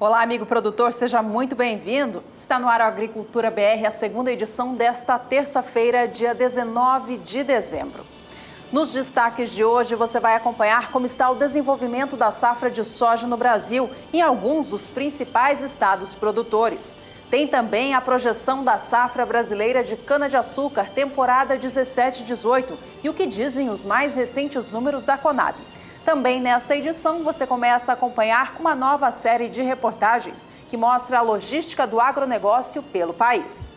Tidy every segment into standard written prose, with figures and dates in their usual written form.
Olá, amigo produtor, seja muito bem-vindo. Está no ar a Agricultura BR, a segunda edição desta terça-feira, dia 19 de dezembro. Nos destaques de hoje, você vai acompanhar como está o desenvolvimento da safra de soja no Brasil em alguns dos principais estados produtores. Tem também a projeção da safra brasileira de cana-de-açúcar, temporada 17-18, e o que dizem os mais recentes números da Conab. Também nesta edição, você começa a acompanhar uma nova série de reportagens que mostra a logística do agronegócio pelo país.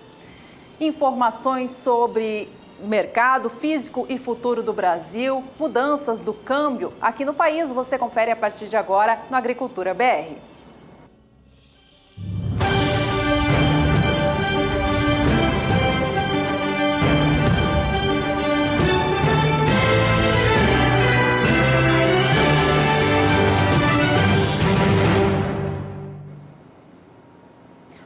Informações sobre o mercado físico e futuro do Brasil, mudanças do câmbio aqui no país, você confere a partir de agora no Agricultura BR.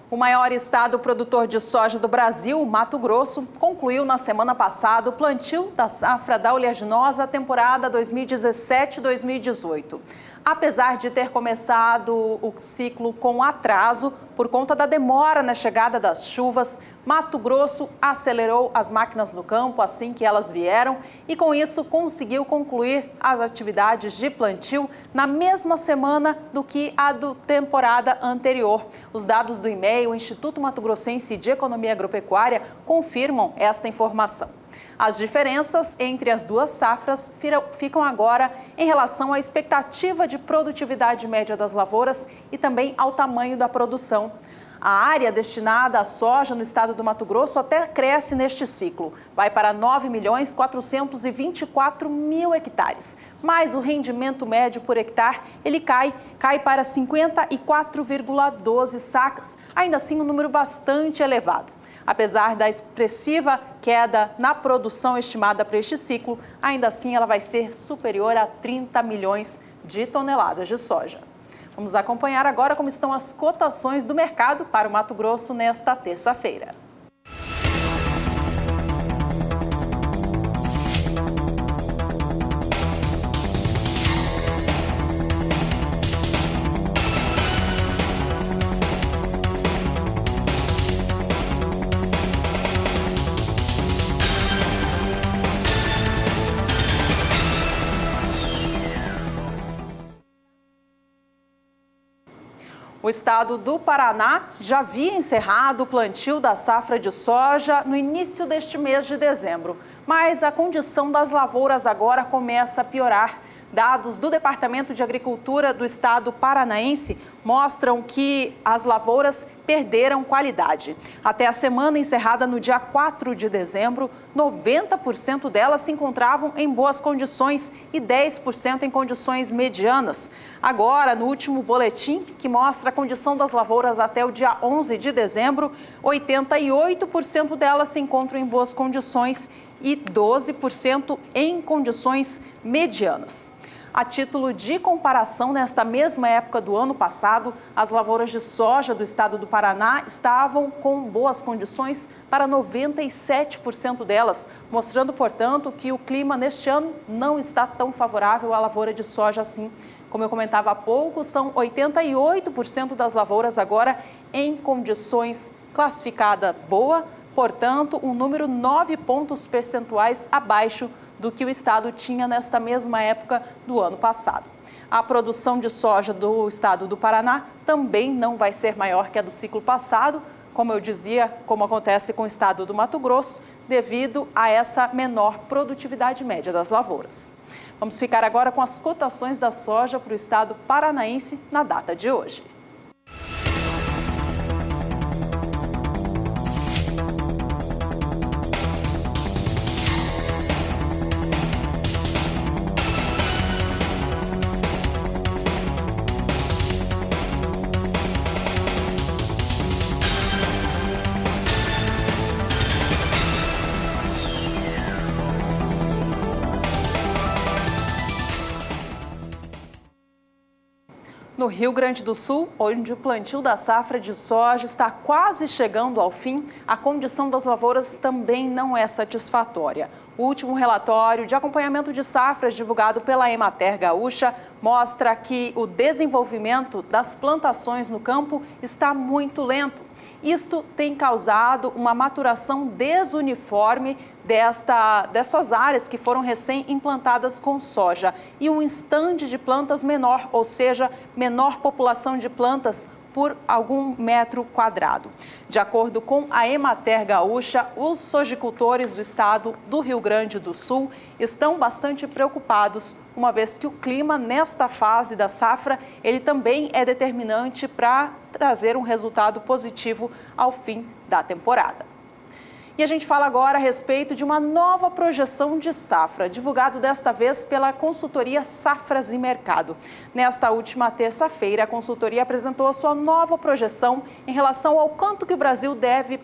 O maior estado produtor de soja do Brasil, Mato Grosso, concluiu na semana passada o plantio da safra da oleaginosa temporada 2017-2018. Apesar de ter começado o ciclo com atraso por conta da demora na chegada das chuvas, Mato Grosso acelerou as máquinas do campo assim que elas vieram e, com isso, conseguiu concluir as atividades de plantio na mesma semana do que a da temporada anterior. Os dados do IMEA, o Instituto Mato Grossense de Economia Agropecuária, confirmam esta informação. As diferenças entre as duas safras ficam agora em relação à expectativa de produtividade média das lavouras e também ao tamanho da produção. A área destinada à soja no estado do Mato Grosso até cresce neste ciclo. Vai para 9.424.000 hectares. Mas o rendimento médio por hectare, ele cai para 54,12 sacas. Ainda assim, um número bastante elevado. Apesar da expressiva queda na produção estimada para este ciclo, ainda assim ela vai ser superior a 30 milhões de toneladas de soja. Vamos acompanhar agora como estão as cotações do mercado para o Mato Grosso nesta terça-feira. O estado do Paraná já havia encerrado o plantio da safra de soja no início deste mês de dezembro, mas a condição das lavouras agora começa a piorar. Dados do Departamento de Agricultura do estado paranaense mostram que as lavouras perderam qualidade. Até a semana encerrada no dia 4 de dezembro, 90% delas se encontravam em boas condições e 10% em condições medianas. Agora, no último boletim, que mostra a condição das lavouras até o dia 11 de dezembro, 88% delas se encontram em boas condições e 12% em condições medianas. A título de comparação, nesta mesma época do ano passado, as lavouras de soja do estado do Paraná estavam com boas condições para 97% delas, mostrando, portanto, que o clima neste ano não está tão favorável à lavoura de soja assim. Como eu comentava há pouco, são 88% das lavouras agora em condições classificada boa, portanto, um número 9 pontos percentuais abaixo do que o estado tinha nesta mesma época do ano passado. A produção de soja do estado do Paraná também não vai ser maior que a do ciclo passado, como eu dizia, como acontece com o estado do Mato Grosso, devido a essa menor produtividade média das lavouras. Vamos ficar agora com as cotações da soja para o estado paranaense na data de hoje. No Rio Grande do Sul, onde o plantio da safra de soja está quase chegando ao fim, a condição das lavouras também não é satisfatória. O último relatório de acompanhamento de safras divulgado pela Emater Gaúcha mostra que o desenvolvimento das plantações no campo está muito lento. Isto tem causado uma maturação desuniforme dessas áreas que foram recém-implantadas com soja e um estande de plantas menor, ou seja, menor população de plantas por algum metro quadrado. De acordo com a Emater Gaúcha, os sojicultores do estado do Rio Grande do Sul estão bastante preocupados, uma vez que o clima nesta fase da safra, ele também é determinante para trazer um resultado positivo ao fim da temporada. E a gente fala agora a respeito de uma nova projeção de safra, divulgado desta vez pela consultoria Safras e Mercado. Nesta última terça-feira, a consultoria apresentou a sua nova projeção em relação ao quanto que o Brasil deve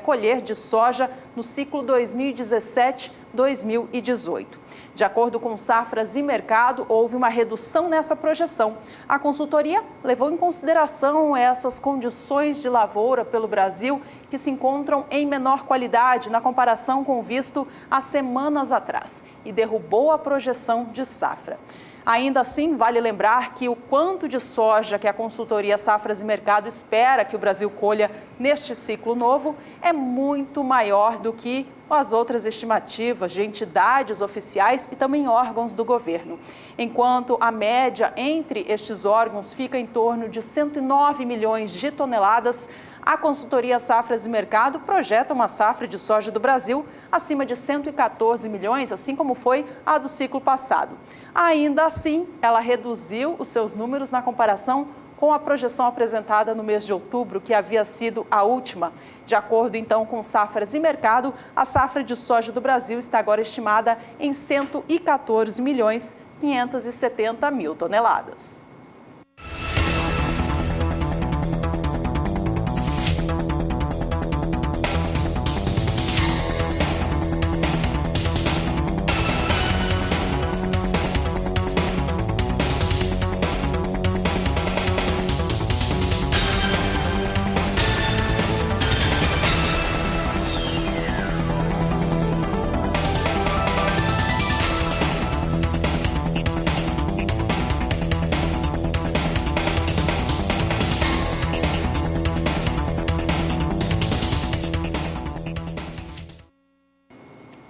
colher de soja no ciclo 2017-2018. De acordo com Safras e Mercado, houve uma redução nessa projeção. A consultoria levou em consideração essas condições de lavoura pelo Brasil que se encontram em menor qualidade na comparação com o visto há semanas atrás e derrubou a projeção de safra. Ainda assim, vale lembrar que o quanto de soja que a consultoria Safras e Mercado espera que o Brasil colha neste ciclo novo é muito maior do que as outras estimativas de entidades oficiais e também órgãos do governo. Enquanto a média entre estes órgãos fica em torno de 109 milhões de toneladas, a consultoria Safras e Mercado projeta uma safra de soja do Brasil acima de 114 milhões, assim como foi a do ciclo passado. Ainda assim, ela reduziu os seus números na comparação com a projeção apresentada no mês de outubro, que havia sido a última. De acordo, então, com Safras e Mercado, a safra de soja do Brasil está agora estimada em 114 milhões 570 mil toneladas.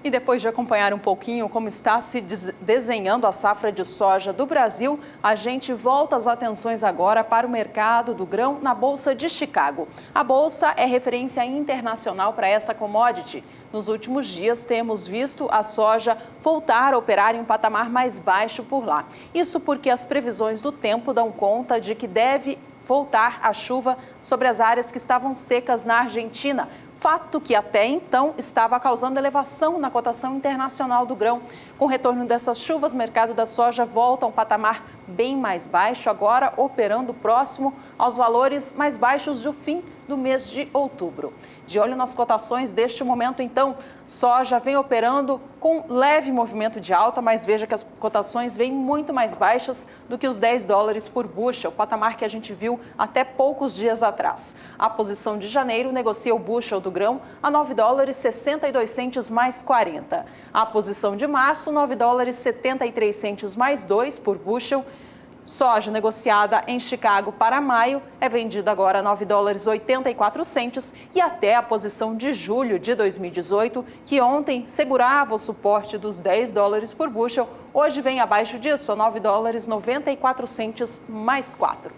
E depois de acompanhar um pouquinho como está se desenhando a safra de soja do Brasil, a gente volta as atenções agora para o mercado do grão na Bolsa de Chicago. A Bolsa é referência internacional para essa commodity. Nos últimos dias, temos visto a soja voltar a operar em um patamar mais baixo por lá. Isso porque as previsões do tempo dão conta de que deve voltar a chuva sobre as áreas que estavam secas na Argentina, fato que até então estava causando elevação na cotação internacional do grão. Com o retorno dessas chuvas, o mercado da soja volta a um patamar bem mais baixo, agora operando próximo aos valores mais baixos do fim do mês de outubro. De olho nas cotações deste momento, então, soja vem operando com leve movimento de alta, mas veja que as cotações vêm muito mais baixas do que os 10 dólares por bushel, o patamar que a gente viu até poucos dias atrás. A posição de janeiro negocia o bushel do grão a 9 dólares 62 centos mais 40. A posição de março, 9 dólares 73 centos mais 2 por bushel. Soja negociada em Chicago para maio é vendida agora a 9 dólares 84 centos e até a posição de julho de 2018, que ontem segurava o suporte dos 10 dólares por bushel, hoje vem abaixo disso, a 9 dólares 94 centos mais 4.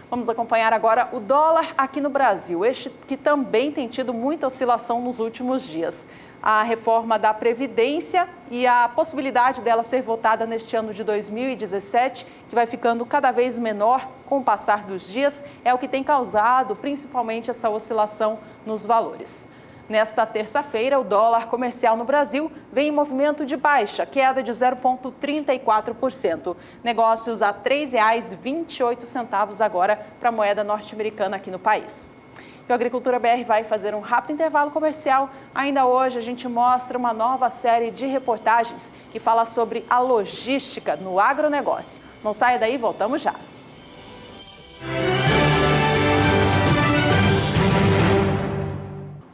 Vamos acompanhar agora o dólar aqui no Brasil, este que também tem tido muita oscilação nos últimos dias. A reforma da Previdência e a possibilidade dela ser votada neste ano de 2017, que vai ficando cada vez menor com o passar dos dias, é o que tem causado principalmente essa oscilação nos valores. Nesta terça-feira, o dólar comercial no Brasil vem em movimento de baixa, queda de 0,34%. Negócios a R$ 3,28 agora para a moeda norte-americana aqui no país. E o Agricultura BR vai fazer um rápido intervalo comercial. Ainda hoje a gente mostra uma nova série de reportagens que fala sobre a logística no agronegócio. Não saia daí, voltamos já.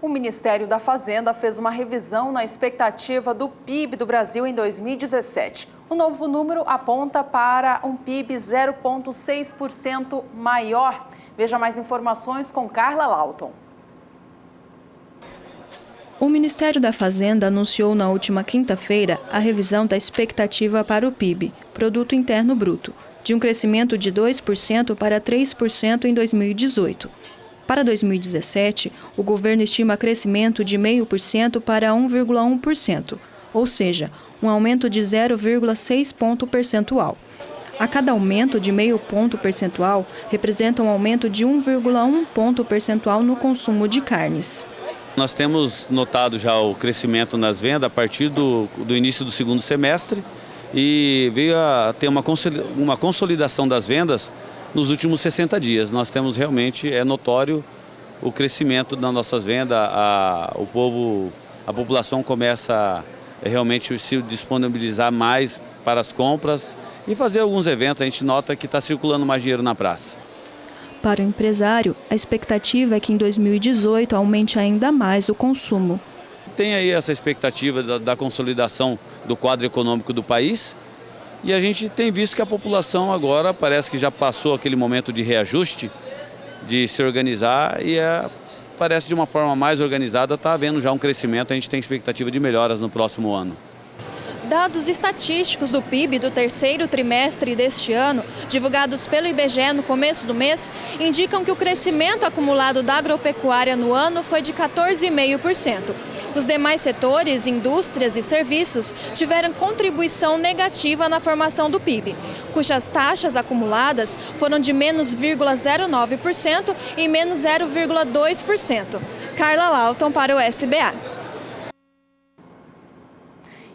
O Ministério da Fazenda fez uma revisão na expectativa do PIB do Brasil em 2017. O novo número aponta para um PIB 0,6% maior. Veja mais informações com Carla Lauton. O Ministério da Fazenda anunciou na última quinta-feira a revisão da expectativa para o PIB, Produto Interno Bruto, de um crescimento de 2% para 3% em 2018. Para 2017, o governo estima crescimento de 0,5% para 1,1%, ou seja, um aumento de 0,6 ponto percentual. A cada aumento de 0,5 ponto percentual representa um aumento de 1,1 ponto percentual no consumo de carnes. Nós temos notado já o crescimento nas vendas a partir do início do segundo semestre e veio a ter uma consolidação das vendas nos últimos 60 dias. Nós temos realmente, é notório o crescimento das nossas vendas, a população começa a realmente se disponibilizar mais para as compras e fazer alguns eventos. A gente nota que está circulando mais dinheiro na praça. Para o empresário, a expectativa é que em 2018 aumente ainda mais o consumo. Tem aí essa expectativa da consolidação do quadro econômico do país e a gente tem visto que a população agora parece que já passou aquele momento de reajuste, de se organizar e parece de uma forma mais organizada, está havendo já um crescimento, a gente tem expectativa de melhoras no próximo ano. Dados estatísticos do PIB do terceiro trimestre deste ano, divulgados pelo IBGE no começo do mês, indicam que o crescimento acumulado da agropecuária no ano foi de 14,5%. Os demais setores, indústrias e serviços, tiveram contribuição negativa na formação do PIB, cujas taxas acumuladas foram de menos 0,09% e menos 0,2%. Carla Lauton para o SBA.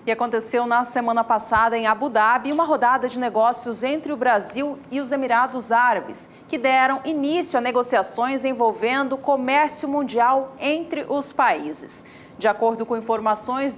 E aconteceu na semana passada em Abu Dhabi uma rodada de negócios entre o Brasil e os Emirados Árabes, que deram início a negociações envolvendo o comércio mundial entre os países. De acordo com informações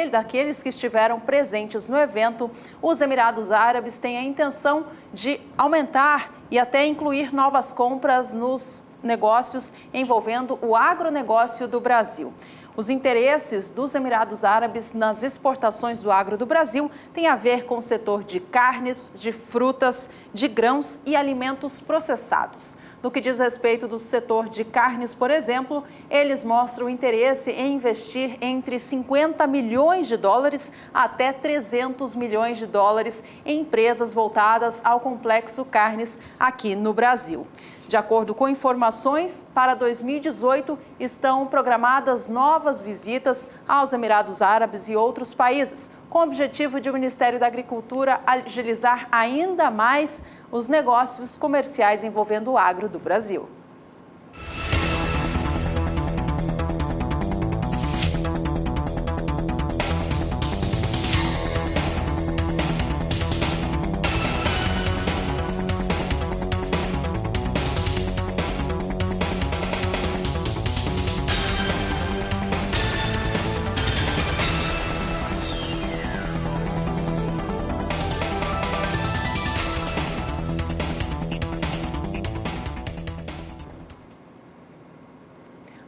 daqueles que estiveram presentes no evento, os Emirados Árabes têm a intenção de aumentar e até incluir novas compras nos negócios envolvendo o agronegócio do Brasil. Os interesses dos Emirados Árabes nas exportações do agro do Brasil têm a ver com o setor de carnes, de frutas, de grãos e alimentos processados. No que diz respeito do setor de carnes, por exemplo, eles mostram interesse em investir entre 50 milhões de dólares até 300 milhões de dólares em empresas voltadas ao complexo carnes aqui no Brasil. De acordo com informações, para 2018 estão programadas novas visitas aos Emirados Árabes e outros países, com o objetivo de o Ministério da Agricultura agilizar ainda mais os negócios comerciais envolvendo o agro do Brasil.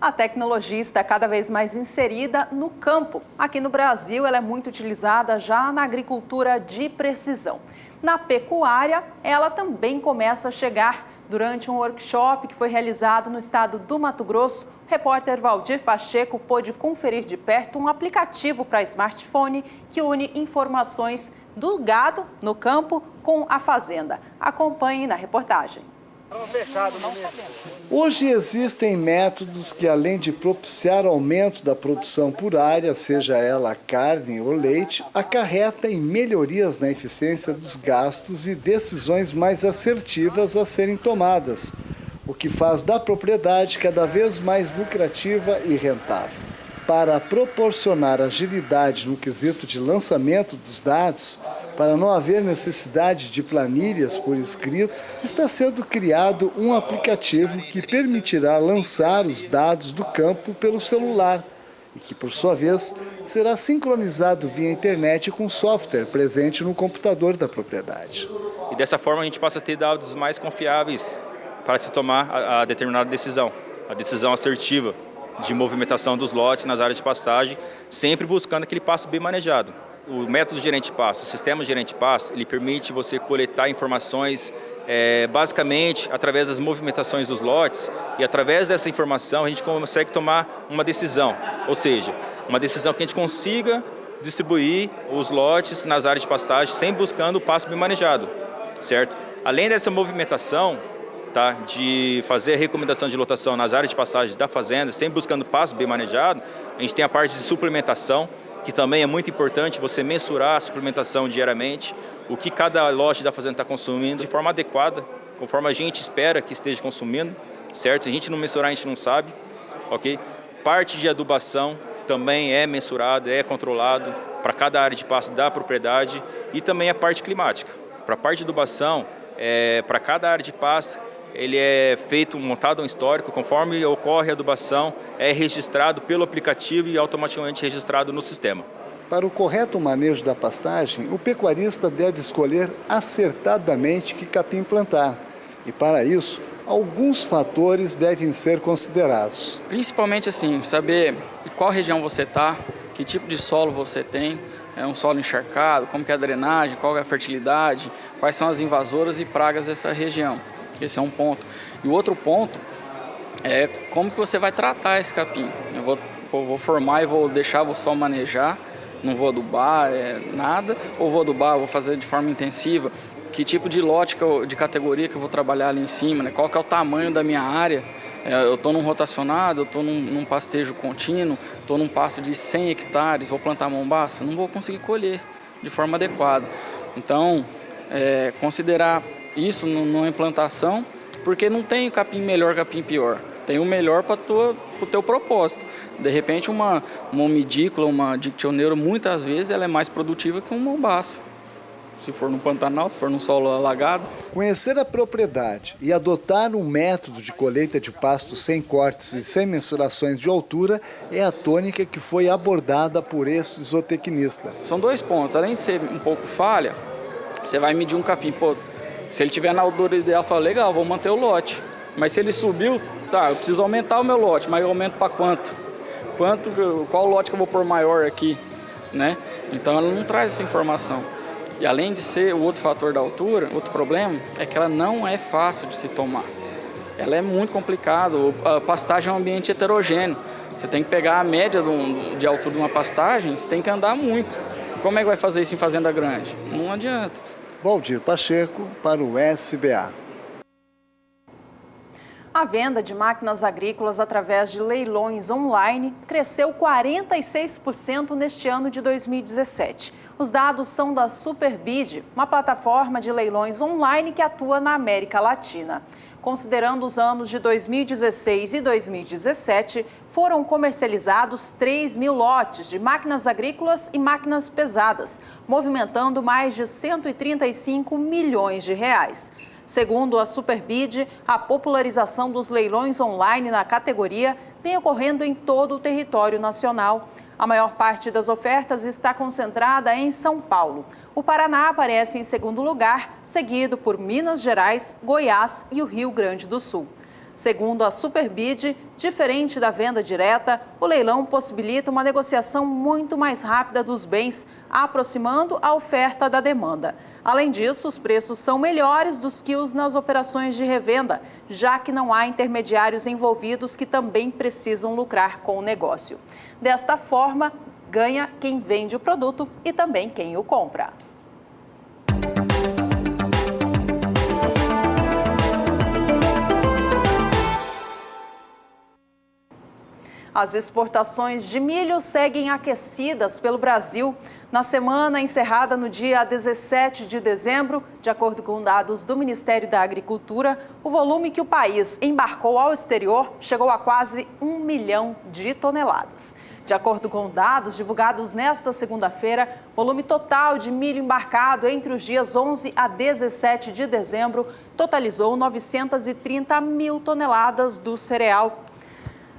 A tecnologia está cada vez mais inserida no campo. Aqui no Brasil, ela é muito utilizada já na agricultura de precisão. Na pecuária, ela também começa a chegar. Durante um workshop que foi realizado no estado do Mato Grosso, o repórter Valdir Pacheco pôde conferir de perto um aplicativo para smartphone que une informações do gado no campo com a fazenda. Acompanhe na reportagem. Hoje existem métodos que, além de propiciar aumento da produção por área, seja ela carne ou leite, acarreta em melhorias na eficiência dos gastos e decisões mais assertivas a serem tomadas, o que faz da propriedade cada vez mais lucrativa e rentável. Para proporcionar agilidade no quesito de lançamento dos dados, para não haver necessidade de planilhas por escrito, está sendo criado um aplicativo que permitirá lançar os dados do campo pelo celular e que, por sua vez, será sincronizado via internet com software presente no computador da propriedade. E dessa forma a gente passa a ter dados mais confiáveis para se tomar a determinada decisão, a decisão assertiva. de movimentação dos lotes nas áreas de pastagem, sempre buscando aquele pasto bem manejado. O método gerente de pasto, o sistema gerente de pasto, ele permite você coletar informações basicamente através das movimentações dos lotes, e através dessa informação a gente consegue tomar uma decisão, ou seja, uma decisão que a gente consiga distribuir os lotes nas áreas de pastagem sem buscando o pasto bem manejado, certo? Além dessa movimentação, tá, de fazer a recomendação de lotação nas áreas de pastagem da fazenda, sempre buscando pasto bem manejado, a gente tem a parte de suplementação, que também é muito importante você mensurar a suplementação diariamente, o que cada lote da fazenda está consumindo de forma adequada, conforme a gente espera que esteja consumindo, certo? Se a gente não mensurar, a gente não sabe, ok? Parte de adubação também é mensurado, é controlado para cada área de pasto da propriedade, e também a parte climática. Para a parte de adubação, para cada área de pasto, ele é montado um histórico, conforme ocorre a adubação, é registrado pelo aplicativo e automaticamente registrado no sistema. Para o correto manejo da pastagem, o pecuarista deve escolher acertadamente que capim plantar. E para isso, alguns fatores devem ser considerados. Principalmente assim, saber qual região você está, que tipo de solo você tem, é um solo encharcado, como que é a drenagem, qual é a fertilidade, quais são as invasoras e pragas dessa região. Esse é um ponto. E o outro ponto é como que você vai tratar esse capim. Eu vou formar e vou deixar, vou só manejar, não vou adubar, nada, ou vou adubar, vou fazer de forma intensiva. Que tipo de lote, de categoria que eu vou trabalhar ali em cima, né? Qual que é o tamanho da minha área. Eu estou num rotacionado, eu estou num pastejo contínuo, estou num pasto de 100 hectares, vou plantar mombaça, não vou conseguir colher de forma adequada. Então, considerar isso numa implantação, porque não tem capim melhor, capim pior. Tem o melhor para o teu propósito. De repente, uma umidícola, uma dictioneiro, muitas vezes ela é mais produtiva que uma mombaça. Se for no Pantanal, se for num solo alagado. Conhecer a propriedade e adotar um método de colheita de pasto sem cortes e sem mensurações de altura é a tônica que foi abordada por este zootecnista. São dois pontos. Além de ser um pouco falha, você vai medir um capim. Pô, se ele estiver na altura ideal, fala, legal, vou manter o lote. Mas se ele subiu, tá, eu preciso aumentar o meu lote, mas eu aumento para quanto? Qual lote que eu vou pôr maior aqui, né? Então ela não traz essa informação. E além de ser o outro fator da altura, outro problema é que ela não é fácil de se tomar. Ela é muito complicada. A pastagem é um ambiente heterogêneo. Você tem que pegar a média de altura de uma pastagem, você tem que andar muito. Como é que vai fazer isso em fazenda grande? Não adianta. Valdir Pacheco para o SBA. A venda de máquinas agrícolas através de leilões online cresceu 46% neste ano de 2017. Os dados são da Superbid, uma plataforma de leilões online que atua na América Latina. Considerando os anos de 2016 e 2017, foram comercializados 3 mil lotes de máquinas agrícolas e máquinas pesadas, movimentando mais de 135 milhões de reais. Segundo a Superbid, a popularização dos leilões online na categoria vem ocorrendo em todo o território nacional. A maior parte das ofertas está concentrada em São Paulo. O Paraná aparece em segundo lugar, seguido por Minas Gerais, Goiás e o Rio Grande do Sul. Segundo a Superbid, diferente da venda direta, o leilão possibilita uma negociação muito mais rápida dos bens, aproximando a oferta da demanda. Além disso, os preços são melhores do que os nas operações de revenda, já que não há intermediários envolvidos que também precisam lucrar com o negócio. Desta forma, ganha quem vende o produto e também quem o compra. As exportações de milho seguem aquecidas pelo Brasil. Na semana encerrada no dia 17 de dezembro, de acordo com dados do Ministério da Agricultura, o volume que o país embarcou ao exterior chegou a quase 1 milhão de toneladas. De acordo com dados divulgados nesta segunda-feira, o volume total de milho embarcado entre os dias 11 a 17 de dezembro totalizou 930 mil toneladas do cereal.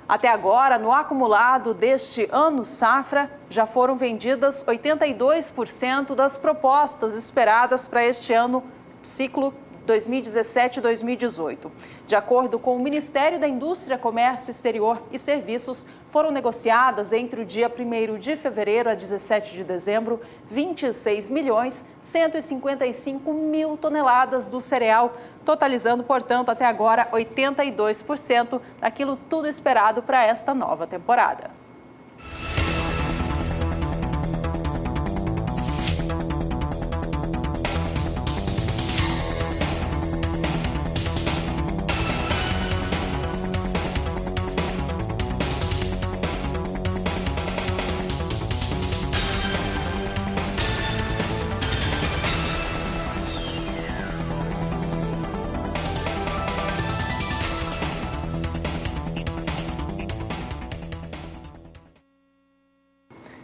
Até agora, no acumulado deste ano safra, já foram vendidas 82% das propostas esperadas para este ano, ciclo 2017 e 2018. De acordo com o Ministério da Indústria, Comércio Exterior e Serviços, foram negociadas entre o dia 1º de fevereiro a 17 de dezembro 26.155.000 toneladas do cereal, totalizando, portanto, até agora 82% daquilo tudo esperado para esta nova temporada.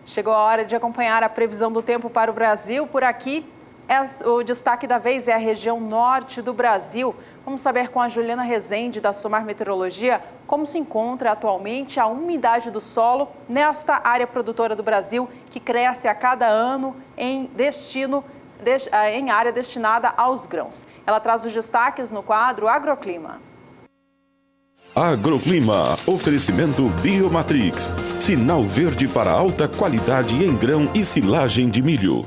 Chegou a hora de acompanhar a previsão do tempo para o Brasil. Por aqui, o destaque da vez é a região norte do Brasil. Vamos saber com a Juliana Rezende, da Somar Meteorologia, como se encontra atualmente a umidade do solo nesta área produtora do Brasil, que cresce a cada ano em área destinada aos grãos. Ela traz os destaques no quadro Agroclima. Agroclima, oferecimento Biomatrix, sinal verde para alta qualidade em grão e silagem de milho.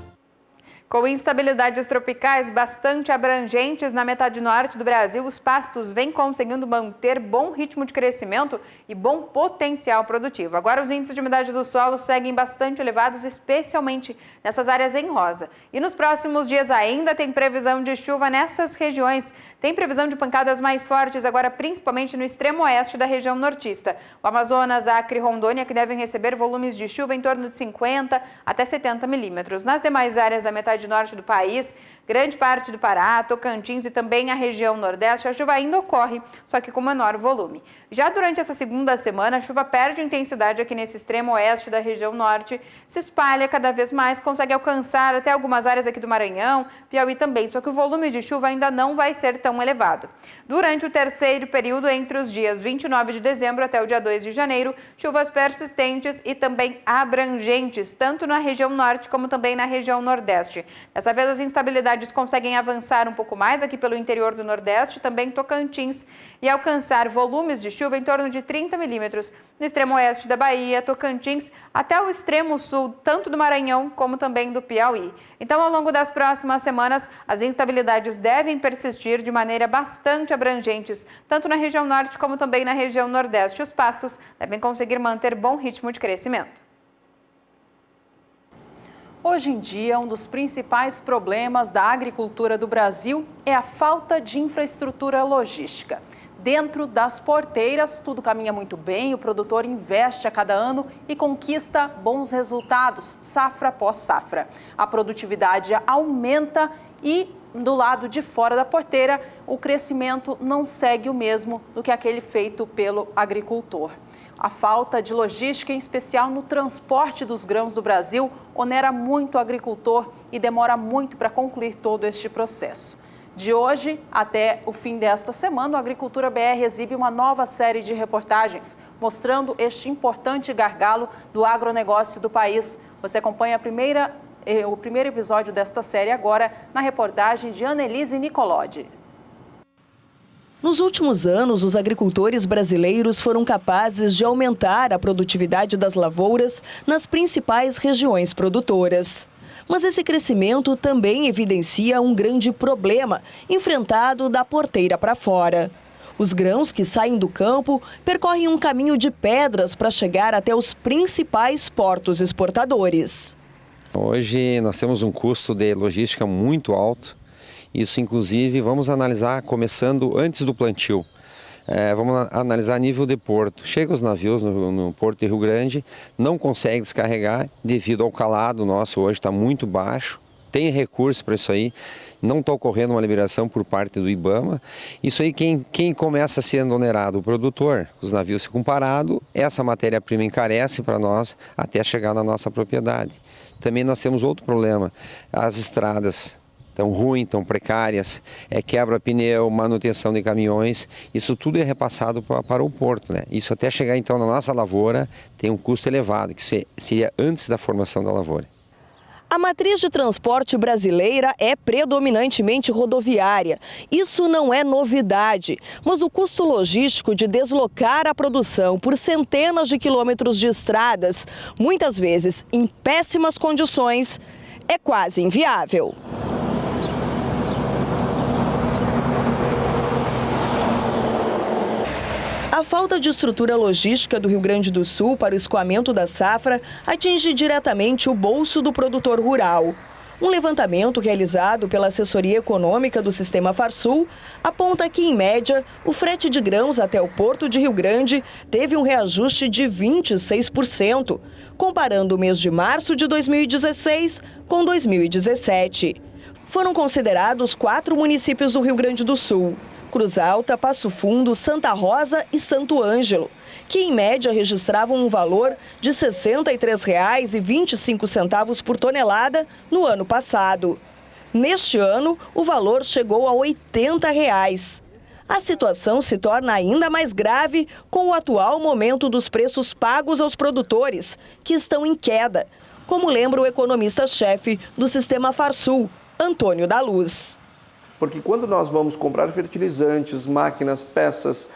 Com instabilidades tropicais bastante abrangentes na metade norte do Brasil, os pastos vêm conseguindo manter bom ritmo de crescimento e bom potencial produtivo. Agora, os índices de umidade do solo seguem bastante elevados, especialmente nessas áreas em rosa. E nos próximos dias ainda tem previsão de chuva nessas regiões. Tem previsão de pancadas mais fortes agora, principalmente no extremo oeste da região nortista. O Amazonas, Acre e Rondônia, que devem receber volumes de chuva em torno de 50 até 70 milímetros. Nas demais áreas da metade norte do país, grande parte do Pará, Tocantins e também a região nordeste, a chuva ainda ocorre, só que com menor volume. Já durante essa segunda semana, a chuva perde intensidade aqui nesse extremo oeste da região norte, se espalha cada vez mais, consegue alcançar até algumas áreas aqui do Maranhão, Piauí também, só que o volume de chuva ainda não vai ser tão elevado. Durante o terceiro período, entre os dias 29 de dezembro até o dia 2 de janeiro, chuvas persistentes e também abrangentes, tanto na região norte como também na região nordeste. Dessa vez, as instabilidades conseguem avançar um pouco mais aqui pelo interior do Nordeste, também Tocantins, e alcançar volumes de chuva em torno de 30 milímetros no extremo oeste da Bahia, Tocantins, até o extremo sul, tanto do Maranhão como também do Piauí. Então, ao longo das próximas semanas, as instabilidades devem persistir de maneira bastante abrangentes, tanto na região norte como também na região nordeste. Os pastos devem conseguir manter bom ritmo de crescimento. Hoje em dia, um dos principais problemas da agricultura do Brasil é a falta de infraestrutura logística. Dentro das porteiras, tudo caminha muito bem, o produtor investe a cada ano e conquista bons resultados, safra após safra. A produtividade aumenta e, do lado de fora da porteira, o crescimento não segue o mesmo do que aquele feito pelo agricultor. A falta de logística, em especial no transporte dos grãos do Brasil, onera muito o agricultor e demora muito para concluir todo este processo. De hoje até o fim desta semana, o Agricultura BR exibe uma nova série de reportagens mostrando este importante gargalo do agronegócio do país. Você acompanha o primeiro episódio desta série agora na reportagem de Annelise Nicolodi. Nos últimos anos, os agricultores brasileiros foram capazes de aumentar a produtividade das lavouras nas principais regiões produtoras. Mas esse crescimento também evidencia um grande problema enfrentado da porteira para fora. Os grãos que saem do campo percorrem um caminho de pedras para chegar até os principais portos exportadores. Hoje nós temos um custo de logística muito alto. Isso, inclusive, vamos analisar começando antes do plantio. Vamos analisar nível de porto. Chega os navios no porto de Rio Grande, não consegue descarregar devido ao calado nosso hoje está muito baixo. Tem recurso para isso aí, não está ocorrendo uma liberação por parte do IBAMA. Isso aí quem começa sendo onerado? O produtor. Os navios ficam parados, essa matéria-prima encarece para nós até chegar na nossa propriedade. Também nós temos outro problema, as estradas tão ruins, tão precárias, quebra pneu, manutenção de caminhões, isso tudo é repassado para o porto, né? Isso até chegar então na nossa lavoura tem um custo elevado, que seria antes da formação da lavoura. A matriz de transporte brasileira é predominantemente rodoviária. Isso não é novidade, mas o custo logístico de deslocar a produção por centenas de quilômetros de estradas, muitas vezes em péssimas condições, é quase inviável. A falta de estrutura logística do Rio Grande do Sul para o escoamento da safra atinge diretamente o bolso do produtor rural. Um levantamento realizado pela Assessoria Econômica do Sistema Farsul aponta que, em média, o frete de grãos até o Porto de Rio Grande teve um reajuste de 26%, comparando o mês de março de 2016 com 2017. Foram considerados 4 municípios do Rio Grande do Sul: Cruz Alta, Passo Fundo, Santa Rosa e Santo Ângelo, que em média registravam um valor de R$ 63,25 por tonelada no ano passado. Neste ano, o valor chegou a R$ 80. A situação se torna ainda mais grave com o atual momento dos preços pagos aos produtores, que estão em queda, como lembra o economista-chefe do Sistema Farsul, Antônio da Luz. Porque quando nós vamos comprar fertilizantes, máquinas, peças,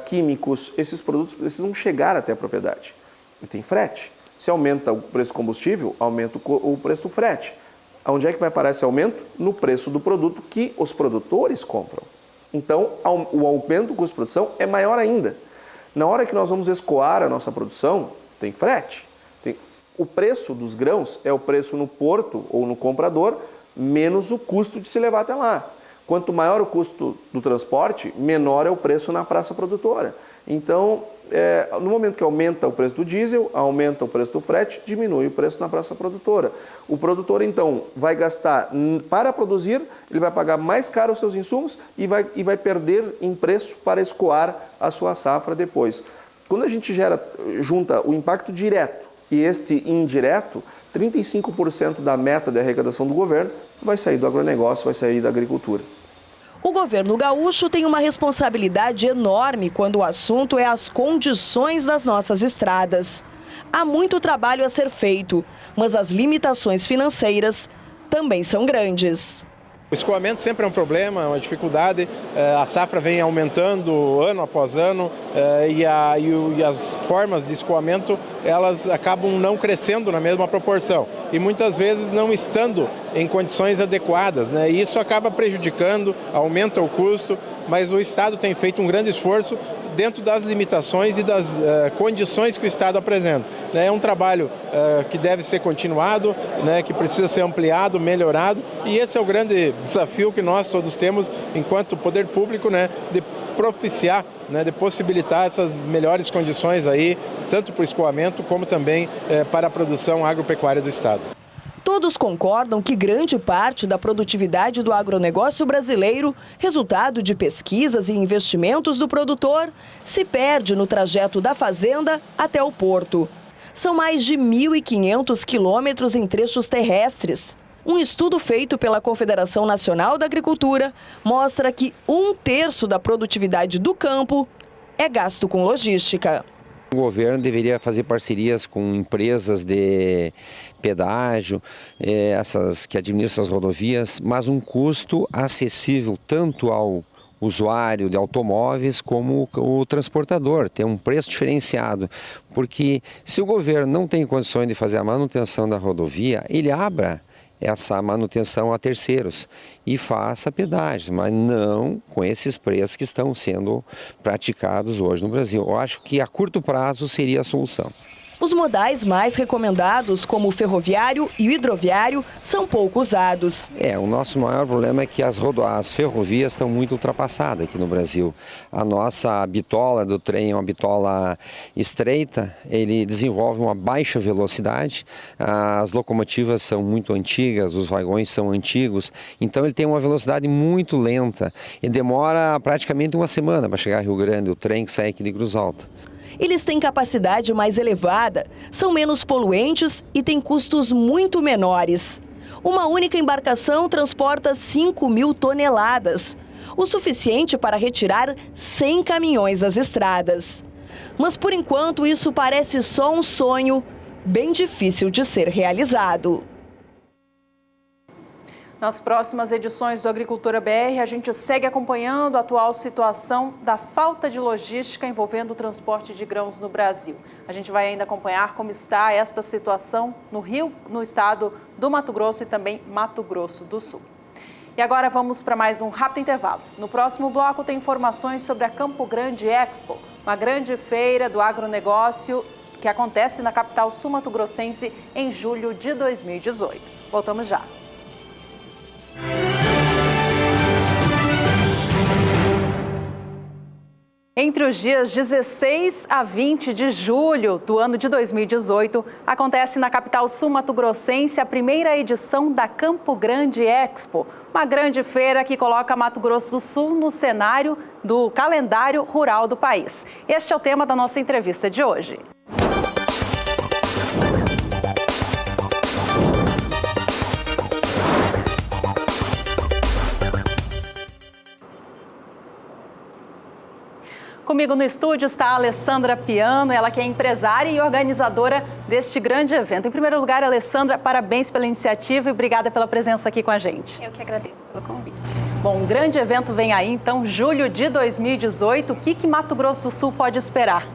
químicos, esses produtos precisam chegar até a propriedade. E tem frete. Se aumenta o preço do combustível, aumenta o preço do frete. Onde é que vai parar esse aumento? No preço do produto que os produtores compram. Então, o aumento do custo de produção é maior ainda. Na hora que nós vamos escoar a nossa produção, tem frete. O preço dos grãos é o preço no porto ou no comprador, menos o custo de se levar até lá. Quanto maior o custo do transporte, menor é o preço na praça produtora. Então, no momento que aumenta o preço do diesel, aumenta o preço do frete, diminui o preço na praça produtora. O produtor, então, vai gastar para produzir, ele vai pagar mais caro os seus insumos e vai perder em preço para escoar a sua safra depois. Quando a gente junta o impacto direto e este indireto, 35% da meta de arrecadação do governo vai sair do agronegócio, vai sair da agricultura. O governo gaúcho tem uma responsabilidade enorme quando o assunto é as condições das nossas estradas. Há muito trabalho a ser feito, mas as limitações financeiras também são grandes. O escoamento sempre é um problema, é uma dificuldade, a safra vem aumentando ano após ano e as formas de escoamento elas acabam não crescendo na mesma proporção e muitas vezes não estando em condições adequadas, né? E isso acaba prejudicando, aumenta o custo, mas o Estado tem feito um grande esforço dentro das limitações e das condições que o Estado apresenta. É um trabalho que deve ser continuado, né, que precisa ser ampliado, melhorado, e esse é o grande desafio que nós todos temos enquanto poder público, né, de propiciar, né, de possibilitar essas melhores condições aí, tanto para o escoamento como também para a produção agropecuária do Estado. Todos concordam que grande parte da produtividade do agronegócio brasileiro, resultado de pesquisas e investimentos do produtor, se perde no trajeto da fazenda até o porto. São mais de 1.500 quilômetros em trechos terrestres. Um estudo feito pela Confederação Nacional da Agricultura mostra que 1/3 da produtividade do campo é gasto com logística. O governo deveria fazer parcerias com empresas de pedágio, essas que administram as rodovias, mas um custo acessível tanto ao usuário de automóveis como o transportador, ter um preço diferenciado. Porque se o governo não tem condições de fazer a manutenção da rodovia, ele abra essa manutenção a terceiros e faça pedágios, mas não com esses preços que estão sendo praticados hoje no Brasil. Eu acho que a curto prazo seria a solução. Os modais mais recomendados, como o ferroviário e o hidroviário, são pouco usados. O nosso maior problema é que as ferrovias estão muito ultrapassadas aqui no Brasil. A nossa bitola do trem é uma bitola estreita, ele desenvolve uma baixa velocidade, as locomotivas são muito antigas, os vagões são antigos, então ele tem uma velocidade muito lenta e demora praticamente uma semana para chegar a Rio Grande, o trem que sai aqui de Cruz Alta. Eles têm capacidade mais elevada, são menos poluentes e têm custos muito menores. Uma única embarcação transporta 5.000 toneladas, o suficiente para retirar 100 caminhões das estradas. Mas por enquanto isso parece só um sonho, bem difícil de ser realizado. Nas próximas edições do Agricultura BR, a gente segue acompanhando a atual situação da falta de logística envolvendo o transporte de grãos no Brasil. A gente vai ainda acompanhar como está esta situação no Rio, no estado do Mato Grosso e também Mato Grosso do Sul. E agora vamos para mais um rápido intervalo. No próximo bloco tem informações sobre a Campo Grande Expo, uma grande feira do agronegócio que acontece na capital sul-mato-grossense em julho de 2018. Voltamos já. Entre os dias 16 a 20 de julho do ano de 2018, acontece na capital sul-mato-grossense a primeira edição da Campo Grande Expo, uma grande feira que coloca Mato Grosso do Sul no cenário do calendário rural do país. Este é o tema da nossa entrevista de hoje. Comigo no estúdio está a Alessandra Piano, ela que é empresária e organizadora deste grande evento. Em primeiro lugar, Alessandra, parabéns pela iniciativa e obrigada pela presença aqui com a gente. Eu que agradeço pelo convite. Bom, um grande evento vem aí, então, julho de 2018. O que Mato Grosso do Sul pode esperar?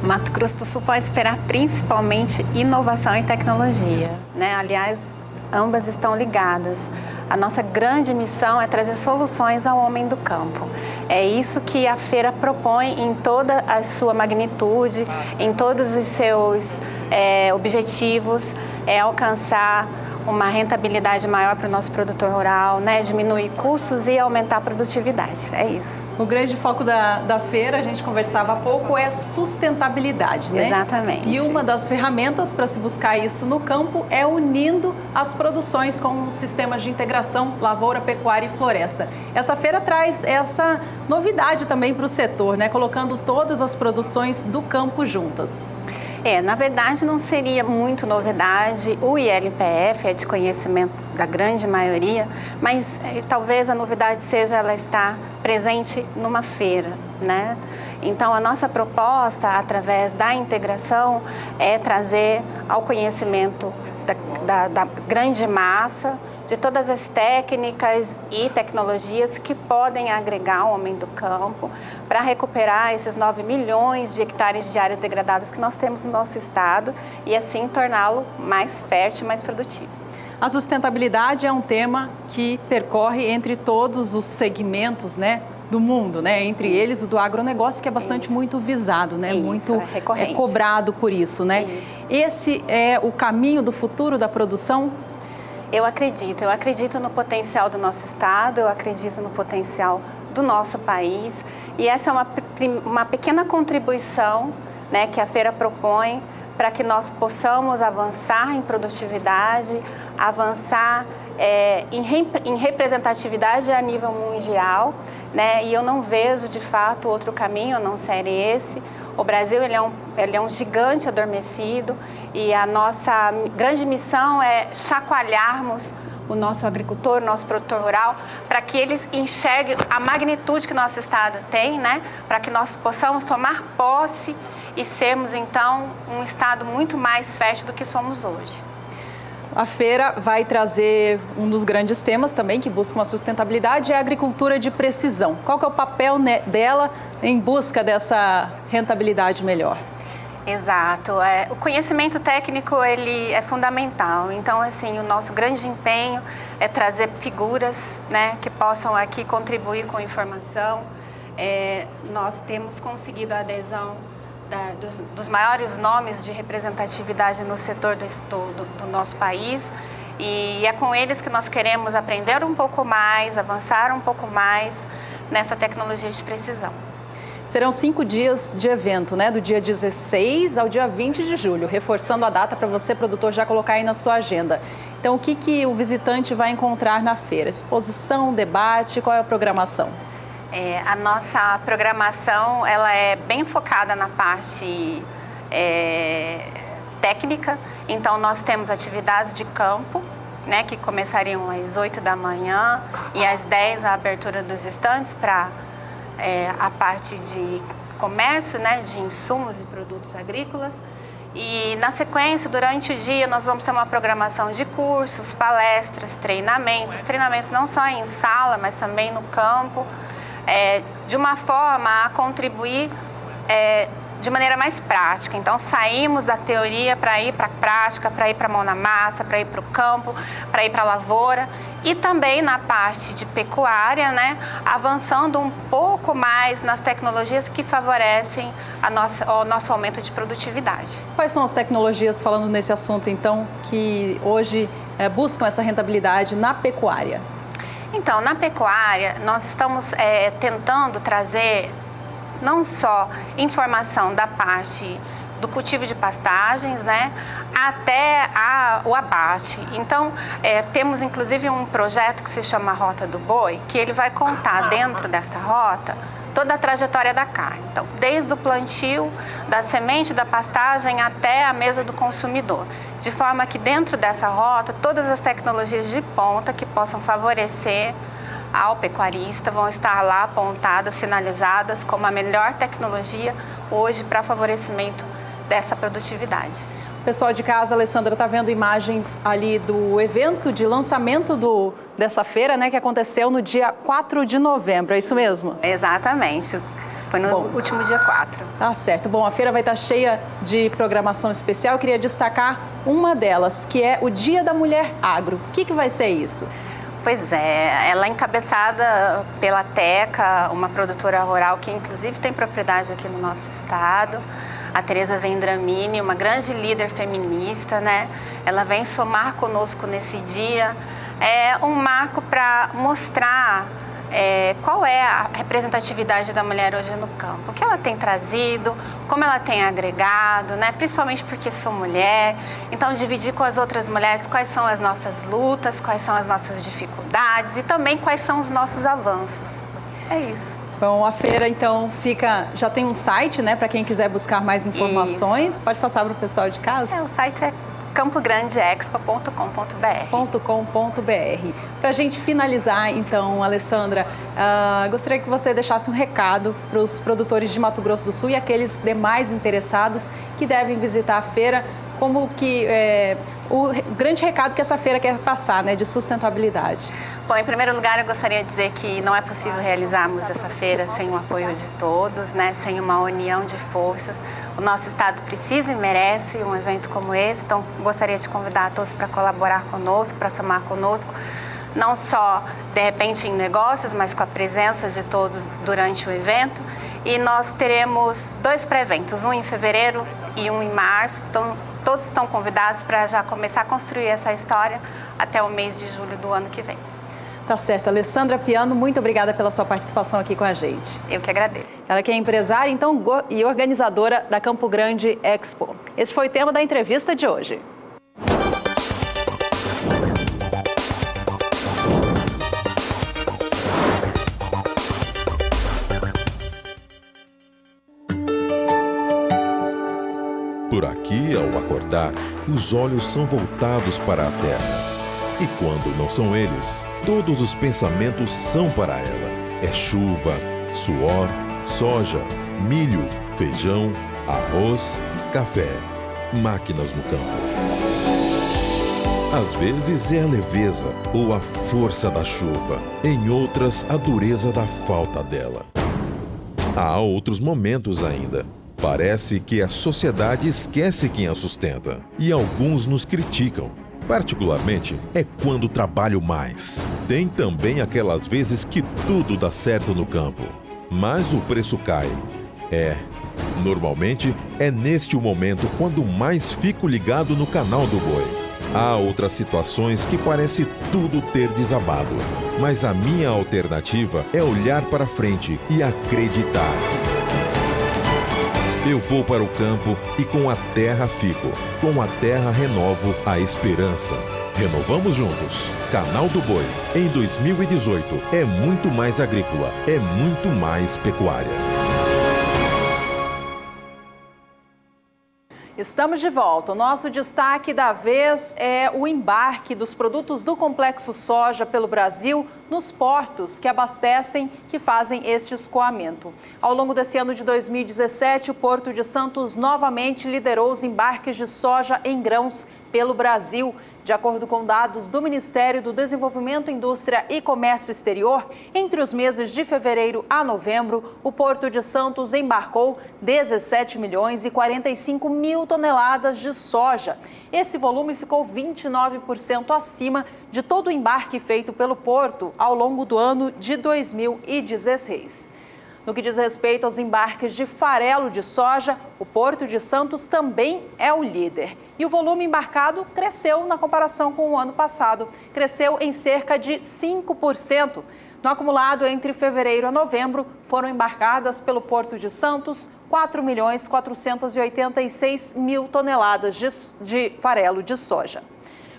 Mato Grosso do Sul pode esperar principalmente inovação e tecnologia, né? Aliás, ambas estão ligadas. A nossa grande missão é trazer soluções ao homem do campo. É isso que a feira propõe em toda a sua magnitude, em todos os seus objetivos, é alcançar uma rentabilidade maior para o nosso produtor rural, né? Diminuir custos e aumentar a produtividade. É isso. O grande foco da feira, a gente conversava há pouco, é sustentabilidade, né? Exatamente. E uma das ferramentas para se buscar isso no campo é unindo as produções com sistemas de integração lavoura, pecuária e floresta. Essa feira traz essa novidade também para o setor, né? Colocando todas as produções do campo juntas. Na verdade não seria muito novidade, o ILPF é de conhecimento da grande maioria, mas talvez a novidade seja ela estar presente numa feira, né? Então a nossa proposta, através da integração, é trazer ao conhecimento da grande massa de todas as técnicas e tecnologias que podem agregar ao homem do campo para recuperar esses 9 milhões de hectares de áreas degradadas que nós temos no nosso estado e assim torná-lo mais fértil e mais produtivo. A sustentabilidade é um tema que percorre entre todos os segmentos, né, do mundo, né? Entre eles o do agronegócio, que é bastante muito visado, né? Muito cobrado por isso, né? Esse é o caminho do futuro da produção? Eu acredito no potencial do nosso estado, eu acredito no potencial do nosso país e essa é uma pequena contribuição, né, que a feira propõe para que nós possamos avançar em produtividade, avançar em representatividade a nível mundial, né, e eu não vejo de fato outro caminho a não ser esse. O Brasil ele é um gigante adormecido e a nossa grande missão é chacoalharmos o nosso agricultor, o nosso produtor rural, para que eles enxerguem a magnitude que o nosso estado tem, né? Para que nós possamos tomar posse e sermos, então, um estado muito mais fértil do que somos hoje. A feira vai trazer um dos grandes temas também que busca uma sustentabilidade, é a agricultura de precisão. Qual que é o papel dela em busca dessa rentabilidade melhor? Exato. O conhecimento técnico ele é fundamental. Então, assim, o nosso grande empenho é trazer figuras, né, que possam aqui contribuir com informação. Nós temos conseguido a adesão dos maiores nomes de representatividade no setor do nosso país e é com eles que nós queremos aprender um pouco mais, avançar um pouco mais nessa tecnologia de precisão. Serão 5 dias de evento, né? Do dia 16 ao dia 20 de julho, reforçando a data para você, produtor, já colocar aí na sua agenda. Então, o que o visitante vai encontrar na feira? Exposição, debate, qual é a programação? A nossa programação ela é bem focada na parte técnica, então nós temos atividades de campo, né, que começariam às 8 da manhã e às 10 a abertura dos estandes para a parte de comércio, né, de insumos e produtos agrícolas. E na sequência, durante o dia, nós vamos ter uma programação de cursos, palestras, treinamentos não só em sala, mas também no campo, de uma forma a contribuir de maneira mais prática. Então, saímos da teoria para ir para a prática, para ir para a mão na massa, para ir para o campo, para ir para a lavoura. E também na parte de pecuária, né, avançando um pouco mais nas tecnologias que favorecem o nosso aumento de produtividade. Quais são as tecnologias, falando nesse assunto, então, que hoje buscam essa rentabilidade na pecuária? Então, na pecuária, nós estamos tentando trazer não só informação da parte do cultivo de pastagens, né, até o abate. Então, temos inclusive um projeto que se chama Rota do Boi, que ele vai contar dentro dessa rota toda a trajetória da carne. Então, desde o plantio, da semente da pastagem até a mesa do consumidor. De forma que dentro dessa rota, todas as tecnologias de ponta que possam favorecer ao pecuarista vão estar lá apontadas, sinalizadas como a melhor tecnologia hoje para favorecimento dessa produtividade. Pessoal de casa, a Alessandra está vendo imagens ali do evento de lançamento dessa feira, né, que aconteceu no dia 4 de novembro, é isso mesmo? Exatamente, foi no último dia 4. Tá certo. Bom, a feira vai estar cheia de programação especial. Eu queria destacar uma delas, que é o Dia da Mulher Agro. O que vai ser isso? Pois é, ela é encabeçada pela Teca, uma produtora rural que inclusive tem propriedade aqui no nosso estado. A Tereza Vendramini, uma grande líder feminista, né? Ela vem somar conosco nesse dia. É um marco para mostrar qual é a representatividade da mulher hoje no campo, o que ela tem trazido, como ela tem agregado, né? Principalmente porque sou mulher. Então, dividir com as outras mulheres quais são as nossas lutas, quais são as nossas dificuldades e também quais são os nossos avanços. É isso. Bom, a feira, então, já tem um site, né, para quem quiser buscar mais informações. Isso. Pode passar para o pessoal de casa? O site é campograndeexpo.com.br. Para a gente finalizar, então, Alessandra, gostaria que você deixasse um recado para os produtores de Mato Grosso do Sul e aqueles demais interessados que devem visitar a feira, como que o grande recado que essa feira quer passar, né, de sustentabilidade. Bom, em primeiro lugar, eu gostaria de dizer que não é possível realizarmos essa feira sem o apoio de todos, né, sem uma união de forças. O nosso estado precisa e merece um evento como esse, então gostaria de convidar a todos para colaborar conosco, para somar conosco, não só, de repente, em negócios, mas com a presença de todos durante o evento. E nós teremos 2 pré-eventos, um em fevereiro e um em março, então todos estão convidados para já começar a construir essa história até o mês de julho do ano que vem. Tá certo. Alessandra Piano, muito obrigada pela sua participação aqui com a gente. Eu que agradeço. Ela que é empresária, então, e organizadora da Campo Grande Expo. Esse foi o tema da entrevista de hoje. Por aqui, ao acordar, os olhos são voltados para a terra. E quando não são eles, todos os pensamentos são para ela. É chuva, suor, soja, milho, feijão, arroz, café, máquinas no campo. Às vezes é a leveza ou a força da chuva, em outras a dureza da falta dela. Há outros momentos ainda. Parece que a sociedade esquece quem a sustenta e alguns nos criticam. Particularmente é quando trabalho mais. Tem também aquelas vezes que tudo dá certo no campo, mas o preço cai. Normalmente é neste o momento quando mais fico ligado no canal do boi. Há outras situações que parece tudo ter desabado, mas a minha alternativa é olhar para frente e acreditar. Eu vou para o campo e com a terra fico. Com a terra renovo a esperança. Renovamos juntos. Canal do Boi. Em 2018 é muito mais agrícola, é muito mais pecuária. Estamos de volta. O nosso destaque da vez é o embarque dos produtos do Complexo Soja pelo Brasil nos portos que abastecem, que fazem este escoamento. Ao longo desse ano de 2017, o Porto de Santos novamente liderou os embarques de soja em grãos pelo Brasil. De acordo com dados do Ministério do Desenvolvimento, Indústria e Comércio Exterior, entre os meses de fevereiro a novembro, o Porto de Santos embarcou 17 milhões e 45 mil toneladas de soja. Esse volume ficou 29% acima de todo o embarque feito pelo Porto ao longo do ano de 2016. No que diz respeito aos embarques de farelo de soja, o Porto de Santos também é o líder. E o volume embarcado cresceu na comparação com o ano passado. Cresceu em cerca de 5%. No acumulado entre fevereiro a novembro, foram embarcadas pelo Porto de Santos 4.486.000 toneladas de farelo de soja.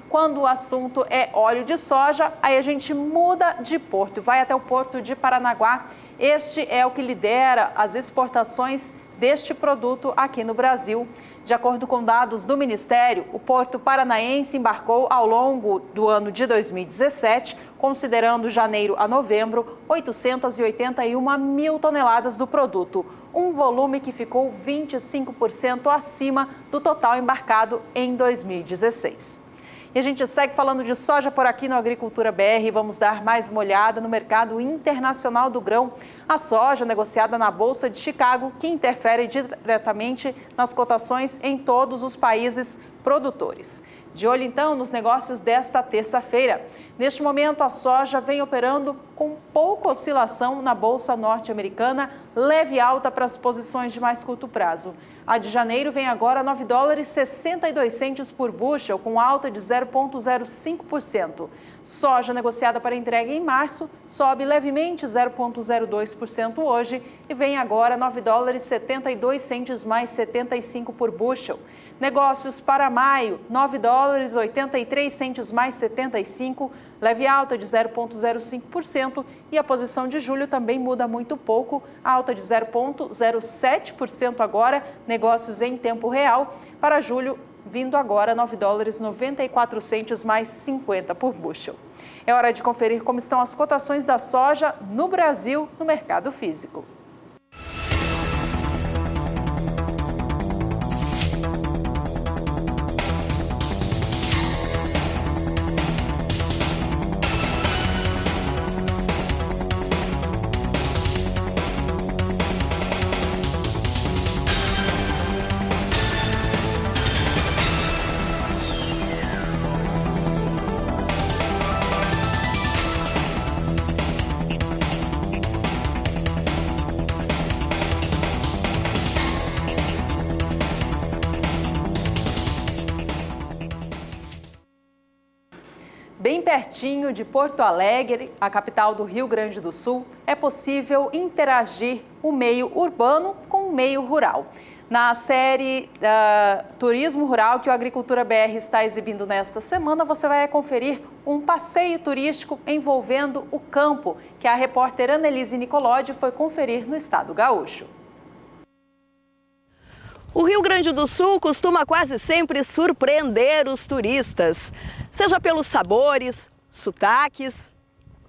Quando o assunto é óleo de soja, aí a gente muda de porto, vai até o Porto de Paranaguá. Este é o que lidera as exportações deste produto aqui no Brasil. De acordo com dados do Ministério, o Porto Paranaense embarcou ao longo do ano de 2017, considerando janeiro a novembro, 881 mil toneladas do produto, um volume que ficou 25% acima do total embarcado em 2016. E a gente segue falando de soja por aqui no Agricultura BR. Vamos dar mais uma olhada no mercado internacional do grão. A soja negociada na Bolsa de Chicago, que interfere diretamente nas cotações em todos os países produtores. De olho, então, nos negócios desta terça-feira. Neste momento, a soja vem operando com pouca oscilação na Bolsa norte-americana, leve alta para as posições de mais curto prazo. A de janeiro vem agora a $9,62 por bushel, com alta de 0,05%. Soja negociada para entrega em março sobe levemente 0,02% hoje e vem agora $9,72 mais 75 por bushel. Negócios para maio, $9,83 mais 75, leve alta de 0,05%, e a posição de julho também muda muito pouco, alta de 0,07% agora, negócios em tempo real. Para julho, vindo agora $9,94 mais 50 por bushel. É hora de conferir como estão as cotações da soja no Brasil no mercado físico. Bem pertinho de Porto Alegre, a capital do Rio Grande do Sul, é possível interagir o meio urbano com o meio rural. Na série Turismo Rural que o Agricultura BR está exibindo nesta semana, você vai conferir um passeio turístico envolvendo o campo, que a repórter Annelise Nicolodi foi conferir no estado gaúcho. O Rio Grande do Sul costuma quase sempre surpreender os turistas, seja pelos sabores, sotaques,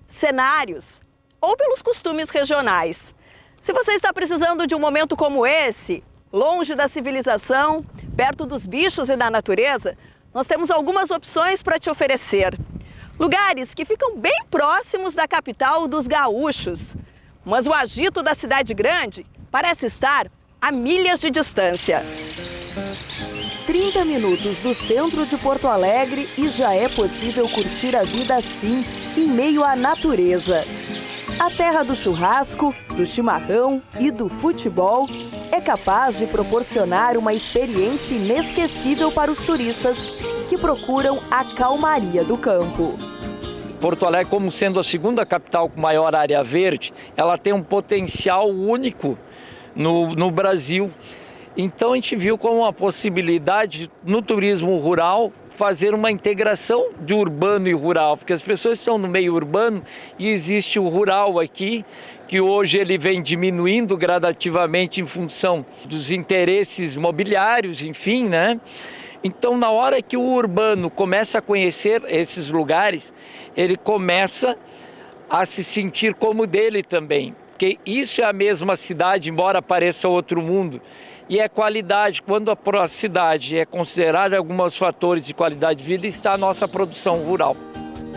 cenários ou pelos costumes regionais. Se você está precisando de um momento como esse, longe da civilização, perto dos bichos e da natureza, nós temos algumas opções para te oferecer. Lugares que ficam bem próximos da capital dos gaúchos, mas o agito da cidade grande parece estar a milhas de distância. 30 minutos do centro de Porto Alegre e já é possível curtir a vida assim, em meio à natureza. A terra do churrasco, do chimarrão e do futebol é capaz de proporcionar uma experiência inesquecível para os turistas que procuram a calmaria do campo. Porto Alegre, como sendo a segunda capital com maior área verde, ela tem um potencial único no Brasil. Então a gente viu como uma possibilidade no turismo rural fazer uma integração de urbano e rural, porque as pessoas estão no meio urbano e existe o rural aqui, que hoje ele vem diminuindo gradativamente em função dos interesses mobiliários, enfim, né? Então, na hora que o urbano começa a conhecer esses lugares, ele começa a se sentir como dele também. Porque isso é a mesma cidade, embora pareça outro mundo. E é qualidade. Quando a cidade é considerada alguns fatores de qualidade de vida, está a nossa produção rural.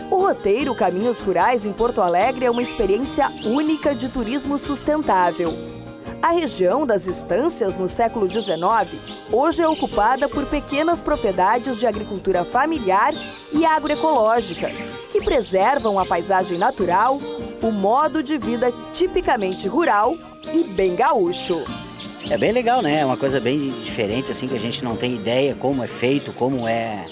O roteiro Caminhos Rurais em Porto Alegre é uma experiência única de turismo sustentável. A região das estâncias, no século XIX, hoje é ocupada por pequenas propriedades de agricultura familiar e agroecológica, que preservam a paisagem natural, o modo de vida tipicamente rural e bem gaúcho. É bem legal, né? É uma coisa bem diferente, assim, que a gente não tem ideia como é feito, como é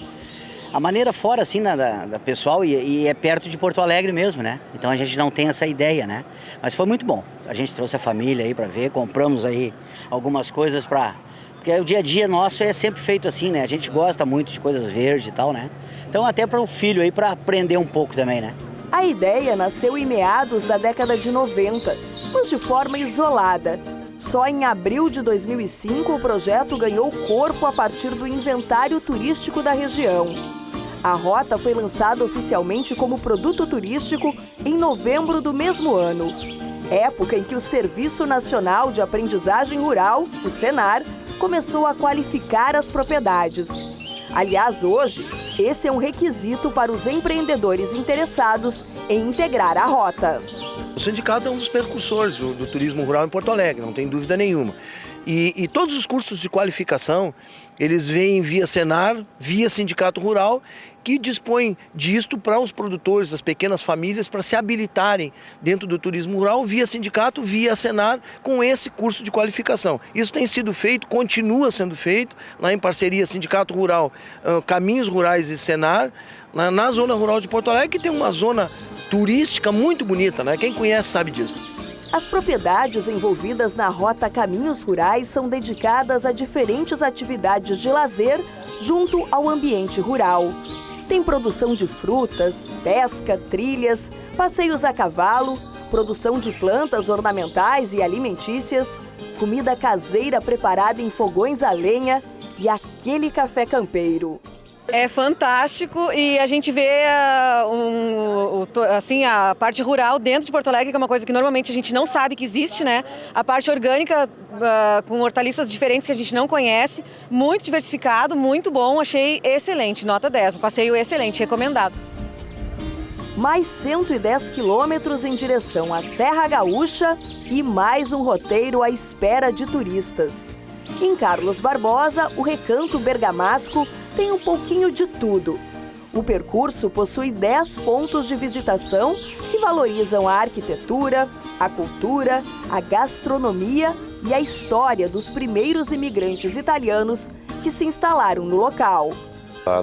a maneira fora, assim, da pessoal, e é perto de Porto Alegre mesmo, né? Então a gente não tem essa ideia, né? Mas foi muito bom. A gente trouxe a família aí para ver, compramos aí algumas coisas porque o dia a dia nosso é sempre feito assim, né? A gente gosta muito de coisas verdes e tal, né? Então até para o filho aí, para aprender um pouco também, né? A ideia nasceu em meados da década de 90, mas de forma isolada. Só em abril de 2005 o projeto ganhou corpo a partir do inventário turístico da região. A rota foi lançada oficialmente como produto turístico em novembro do mesmo ano, época em que o Serviço Nacional de Aprendizagem Rural, o Senar, começou a qualificar as propriedades. Aliás, hoje, esse é um requisito para os empreendedores interessados em integrar a rota. O sindicato é um dos percursores do turismo rural em Porto Alegre, não tem dúvida nenhuma. E todos os cursos de qualificação, eles vêm via Senar, via Sindicato Rural, que dispõe disto para os produtores, as pequenas famílias, para se habilitarem dentro do turismo rural, via sindicato, via Senar, com esse curso de qualificação. Isso tem sido feito, continua sendo feito, lá em parceria Sindicato Rural, Caminhos Rurais e Senar, na zona rural de Porto Alegre, que tem uma zona turística muito bonita, né? Quem conhece sabe disso. As propriedades envolvidas na Rota Caminhos Rurais são dedicadas a diferentes atividades de lazer junto ao ambiente rural. Tem produção de frutas, pesca, trilhas, passeios a cavalo, produção de plantas ornamentais e alimentícias, comida caseira preparada em fogões a lenha e aquele café campeiro. É fantástico e a gente vê assim, a parte rural dentro de Porto Alegre, que é uma coisa que normalmente a gente não sabe que existe, né? A parte orgânica com hortaliças diferentes que a gente não conhece, muito diversificado, muito bom, achei excelente, nota 10, um passeio excelente, recomendado. Mais 110 quilômetros em direção à Serra Gaúcha e mais um roteiro à espera de turistas. Em Carlos Barbosa, o Recanto Bergamasco tem um pouquinho de tudo. O percurso possui 10 pontos de visitação que valorizam a arquitetura, a cultura, a gastronomia e a história dos primeiros imigrantes italianos que se instalaram no local.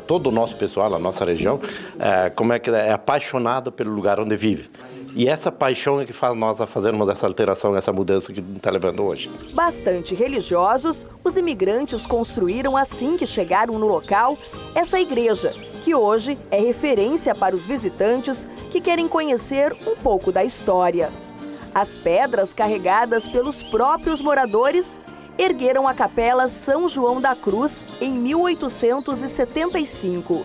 Todo o nosso pessoal, a nossa região, é apaixonado pelo lugar onde vive. E essa paixão é que faz nós a fazermos essa alteração, essa mudança que está levando hoje. Bastante religiosos, os imigrantes construíram assim que chegaram no local essa igreja, que hoje é referência para os visitantes que querem conhecer um pouco da história. As pedras carregadas pelos próprios moradores ergueram a Capela São João da Cruz em 1875.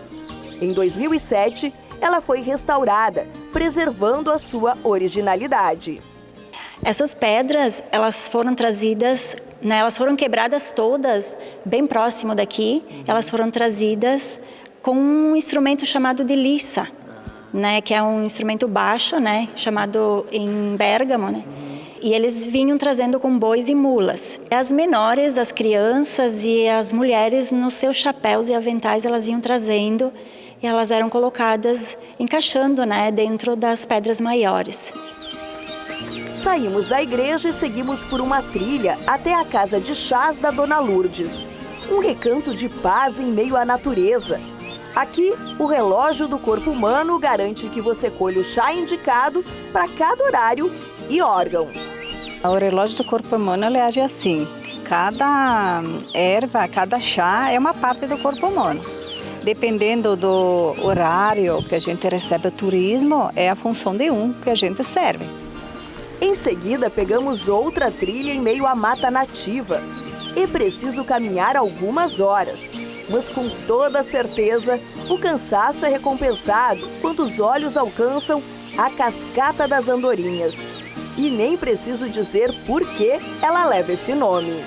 Em 2007, ela foi restaurada, preservando a sua originalidade. Essas pedras, elas foram trazidas, né, elas foram quebradas todas bem próximo daqui, elas foram trazidas com um instrumento chamado de liça, né, que é um instrumento baixo, né, chamado em Bérgamo, né? E eles vinham trazendo com bois e mulas. As menores, as crianças e as mulheres, nos seus chapéus e aventais, elas iam trazendo e elas eram colocadas, encaixando, né, dentro das pedras maiores. Saímos da igreja e seguimos por uma trilha até a casa de chás da Dona Lourdes. Um recanto de paz em meio à natureza. Aqui, o relógio do corpo humano garante que você colhe o chá indicado para cada horário e órgão. O relógio do corpo humano ele age assim. Cada erva, cada chá é uma parte do corpo humano. Dependendo do horário que a gente recebe o turismo, é a função de um que a gente serve. Em seguida, pegamos outra trilha em meio à mata nativa. É preciso caminhar algumas horas, mas com toda certeza, o cansaço é recompensado quando os olhos alcançam a Cascata das Andorinhas. E nem preciso dizer por que ela leva esse nome.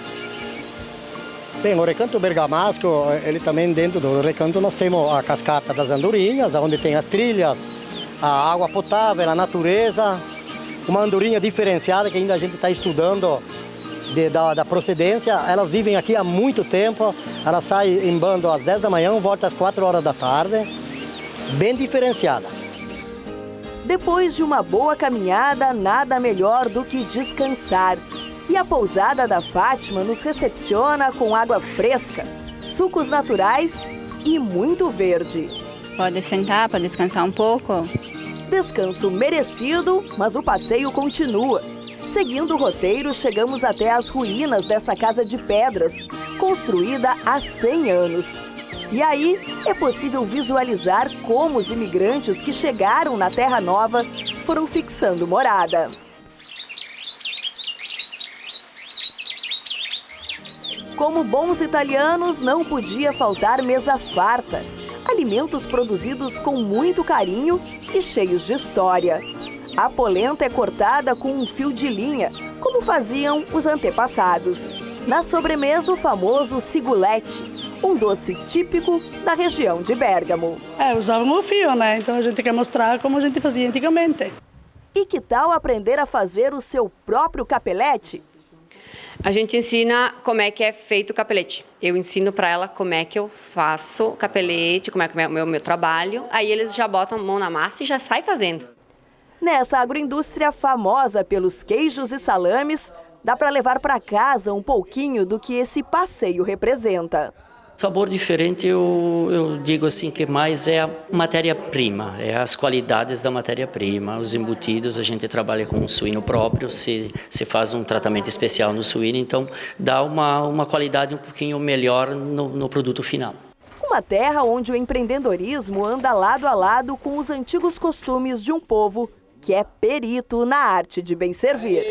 Tem o Recanto Bergamasco, ele também dentro do recanto nós temos a Cascata das Andorinhas, onde tem as trilhas, a água potável, a natureza, uma andorinha diferenciada que ainda a gente está estudando da procedência. Elas vivem aqui há muito tempo, elas saem em bando às 10 da manhã, voltam às 4 horas da tarde, bem diferenciada. Depois de uma boa caminhada, nada melhor do que descansar. E a pousada da Fátima nos recepciona com água fresca, sucos naturais e muito verde. Pode sentar para descansar um pouco. Descanso merecido, mas o passeio continua. Seguindo o roteiro, chegamos até as ruínas dessa casa de pedras, construída há 100 anos. E aí é possível visualizar como os imigrantes que chegaram na Terra Nova foram fixando morada. Como bons italianos, não podia faltar mesa farta. Alimentos produzidos com muito carinho e cheios de história. A polenta é cortada com um fio de linha, como faziam os antepassados. Na sobremesa, o famoso cigulete, um doce típico da região de Bérgamo. Usávamos o fio, né? Então a gente quer mostrar como a gente fazia antigamente. E que tal aprender a fazer o seu próprio capelete? A gente ensina como é que é feito o capelete. Eu ensino para ela como é que eu faço o capelete, como é que é o meu trabalho. Aí eles já botam a mão na massa e já saem fazendo. Nessa agroindústria famosa pelos queijos e salames, dá para levar para casa um pouquinho do que esse passeio representa. Sabor diferente, eu digo assim que mais é a matéria-prima, é as qualidades da matéria-prima. Os embutidos, a gente trabalha com um suíno próprio, se faz um tratamento especial no suíno, então dá uma qualidade um pouquinho melhor no produto final. Uma terra onde o empreendedorismo anda lado a lado com os antigos costumes de um povo que é perito na arte de bem servir.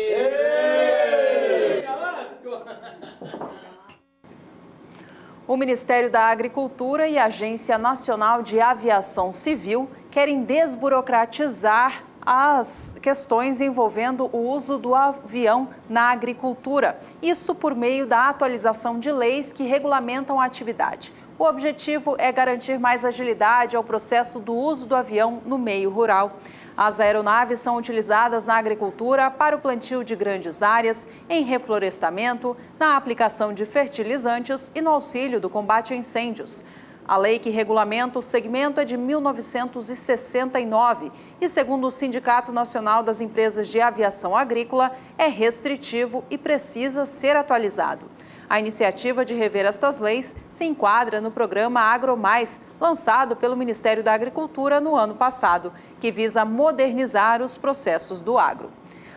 O Ministério da Agricultura e a Agência Nacional de Aviação Civil querem desburocratizar as questões envolvendo o uso do avião na agricultura. Isso por meio da atualização de leis que regulamentam a atividade. O objetivo é garantir mais agilidade ao processo do uso do avião no meio rural. As aeronaves são utilizadas na agricultura para o plantio de grandes áreas, em reflorestamento, na aplicação de fertilizantes e no auxílio do combate a incêndios. A lei que regulamenta o segmento é de 1969 e, segundo o Sindicato Nacional das Empresas de Aviação Agrícola, é restritivo e precisa ser atualizado. A iniciativa de rever estas leis se enquadra no programa AgroMais, lançado pelo Ministério da Agricultura no ano passado, que visa modernizar os processos do agro.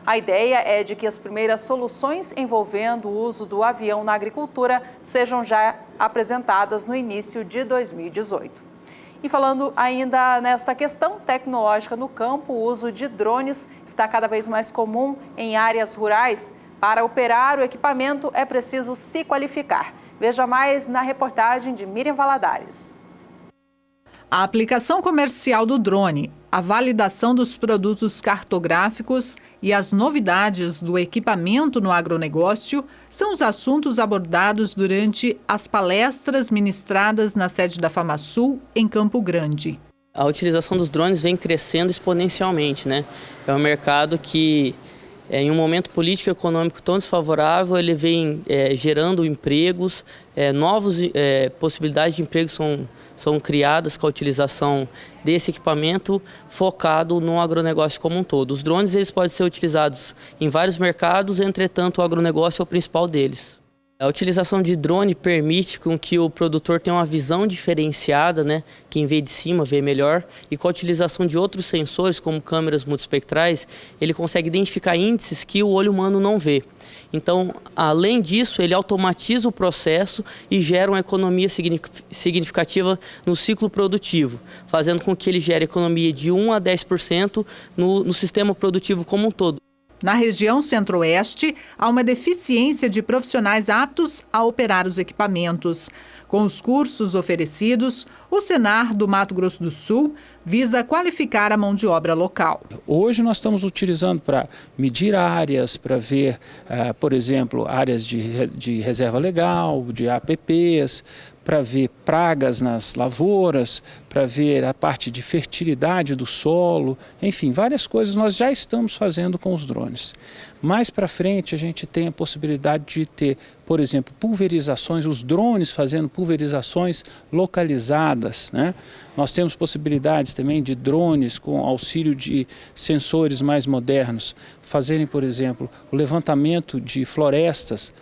A ideia é de que as primeiras soluções envolvendo o uso do avião na agricultura sejam já apresentadas no início de 2018. E falando ainda nesta questão tecnológica no campo, o uso de drones está cada vez mais comum em áreas rurais. Para operar o equipamento é preciso se qualificar. Veja mais na reportagem de Miriam Valadares. A aplicação comercial do drone, a validação dos produtos cartográficos e as novidades do equipamento no agronegócio são os assuntos abordados durante as palestras ministradas na sede da FamaSul, em Campo Grande. A utilização dos drones vem crescendo exponencialmente, né? É um mercado que, em um momento político e econômico tão desfavorável, ele vem gerando empregos, novas possibilidades de emprego são criadas com a utilização desse equipamento focado no agronegócio como um todo. Os drones eles podem ser utilizados em vários mercados, entretanto o agronegócio é o principal deles. A utilização de drone permite com que o produtor tenha uma visão diferenciada, né? Quem vê de cima vê melhor, e com a utilização de outros sensores, como câmeras multispectrais, ele consegue identificar índices que o olho humano não vê. Então, além disso, ele automatiza o processo e gera uma economia significativa no ciclo produtivo, fazendo com que ele gere economia de 1 a 10% no sistema produtivo como um todo. Na região centro-oeste, há uma deficiência de profissionais aptos a operar os equipamentos. Com os cursos oferecidos, o Senar do Mato Grosso do Sul visa qualificar a mão de obra local. Hoje nós estamos utilizando para medir áreas, para ver, por exemplo, áreas de reserva legal, de APPs, para ver pragas nas lavouras, para ver a parte de fertilidade do solo, enfim, várias coisas nós já estamos fazendo com os drones. Mais para frente a gente tem a possibilidade de ter, por exemplo, pulverizações, os drones fazendo pulverizações localizadas, né? Nós temos possibilidades também de drones com auxílio de sensores mais modernos, fazerem, por exemplo, o levantamento de florestas,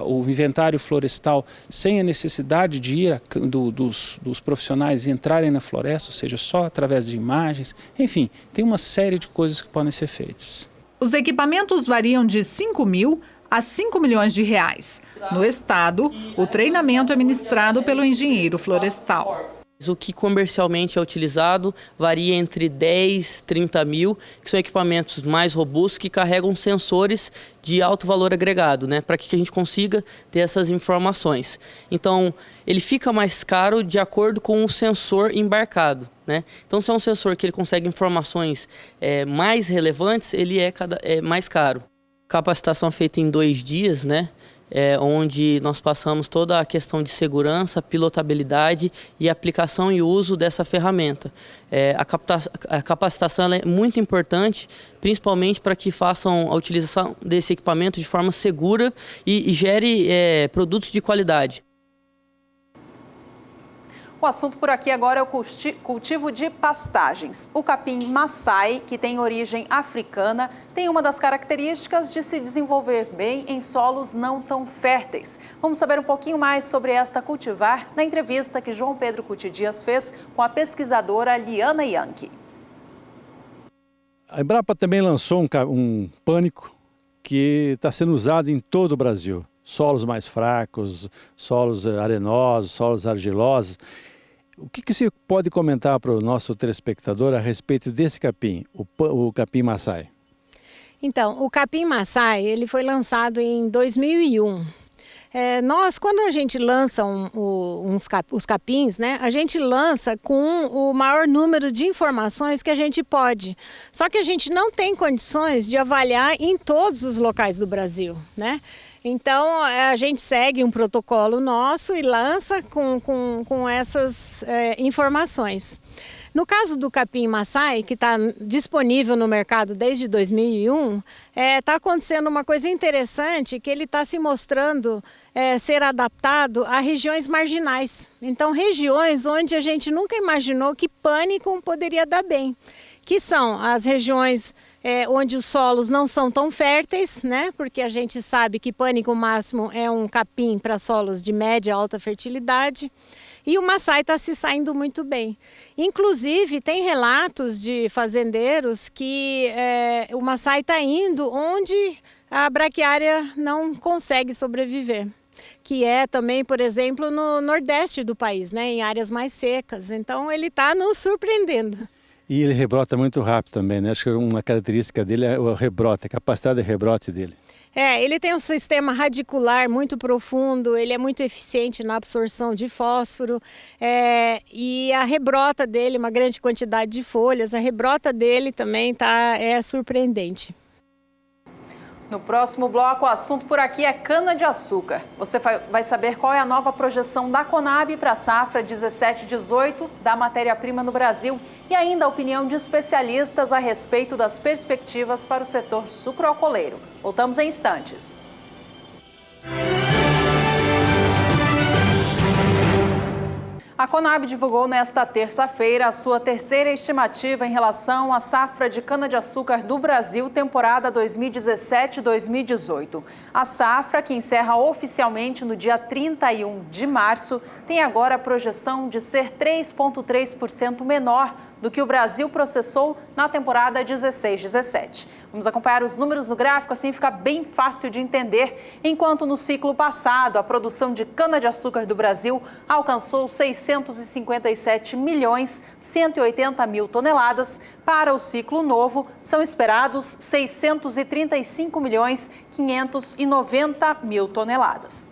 o inventário florestal sem a necessidade de ir dos profissionais entrarem na floresta, ou seja, só através de imagens. Enfim, tem uma série de coisas que podem ser feitas. Os equipamentos variam de 5 mil a 5 milhões de reais. No estado, o treinamento é ministrado pelo engenheiro florestal. O que comercialmente é utilizado varia entre 10 e 30 mil, que são equipamentos mais robustos que carregam sensores de alto valor agregado, né, para que a gente consiga ter essas informações. Então, ele fica mais caro de acordo com o sensor embarcado, né? Então, se é um sensor que ele consegue informações mais relevantes, ele é mais caro. Capacitação feita em 2 dias, né? Onde nós passamos toda a questão de segurança, pilotabilidade e aplicação e uso dessa ferramenta. A capacitação ela é muito importante, principalmente para que façam a utilização desse equipamento de forma segura e gere produtos de qualidade. O assunto por aqui agora é o cultivo de pastagens. O capim Maasai, que tem origem africana, tem uma das características de se desenvolver bem em solos não tão férteis. Vamos saber um pouquinho mais sobre esta cultivar na entrevista que João Pedro Cuti Dias fez com a pesquisadora Liana Yankee. A Embrapa também lançou um pânico que está sendo usado em todo o Brasil. Solos mais fracos, solos arenosos, solos argilosos. O que você pode comentar para o nosso telespectador a respeito desse capim, o capim Maasai? Então, o capim Maasai, ele foi lançado em 2001. Quando a gente lança os capins, né, a gente lança com o maior número de informações que a gente pode. Só que a gente não tem condições de avaliar em todos os locais do Brasil, né? Então, a gente segue um protocolo nosso e lança com essas informações. No caso do capim Maasai, que está disponível no mercado desde 2001, está acontecendo uma coisa interessante, que ele está se mostrando ser adaptado a regiões marginais. Então, regiões onde a gente nunca imaginou que pânico poderia dar bem, que são as regiões onde os solos não são tão férteis, né? Porque a gente sabe que pânico máximo é um capim para solos de média e alta fertilidade. E o Maasai está se saindo muito bem. Inclusive, tem relatos de fazendeiros que o Maasai está indo onde a braquiária não consegue sobreviver. Que é também, por exemplo, no nordeste do país, né? Em áreas mais secas. Então, ele está nos surpreendendo. E ele rebrota muito rápido também, né? Acho que uma característica dele é o rebrote, a capacidade de rebrote dele. Ele tem um sistema radicular muito profundo, ele é muito eficiente na absorção de fósforo e a rebrota dele, uma grande quantidade de folhas, a rebrota dele também é surpreendente. No próximo bloco, o assunto por aqui é cana-de-açúcar. Você vai saber qual é a nova projeção da Conab para a safra 17-18 da matéria-prima no Brasil e ainda a opinião de especialistas a respeito das perspectivas para o setor sucroalcooleiro. Voltamos em instantes. A Conab divulgou nesta terça-feira a sua terceira estimativa em relação à safra de cana-de-açúcar do Brasil, temporada 2017-2018. A safra, que encerra oficialmente no dia 31 de março, tem agora a projeção de ser 3,3% menor do que o Brasil processou na temporada 16-17. Vamos acompanhar os números no gráfico, assim fica bem fácil de entender. Enquanto no ciclo passado, a produção de cana-de-açúcar do Brasil alcançou 600 457 milhões 180 mil toneladas. Para o ciclo novo, são esperados 635 milhões 590 mil toneladas.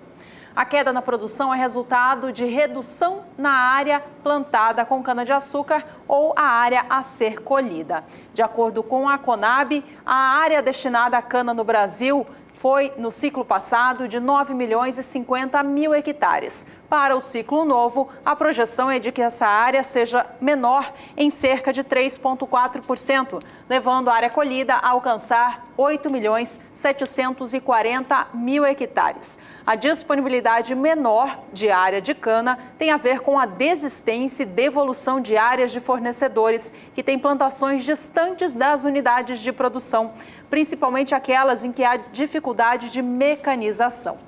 A queda na produção é resultado de redução na área plantada com cana-de-açúcar ou a área a ser colhida. De acordo com a Conab, a área destinada à cana no Brasil foi, no ciclo passado, de 9 milhões e 50 mil hectares. Para o ciclo novo, a projeção é de que essa área seja menor em cerca de 3,4%, levando a área colhida a alcançar 8 milhões 740 mil hectares. A disponibilidade menor de área de cana tem a ver com a desistência e devolução de áreas de fornecedores que têm plantações distantes das unidades de produção, principalmente aquelas em que há dificuldade de mecanização.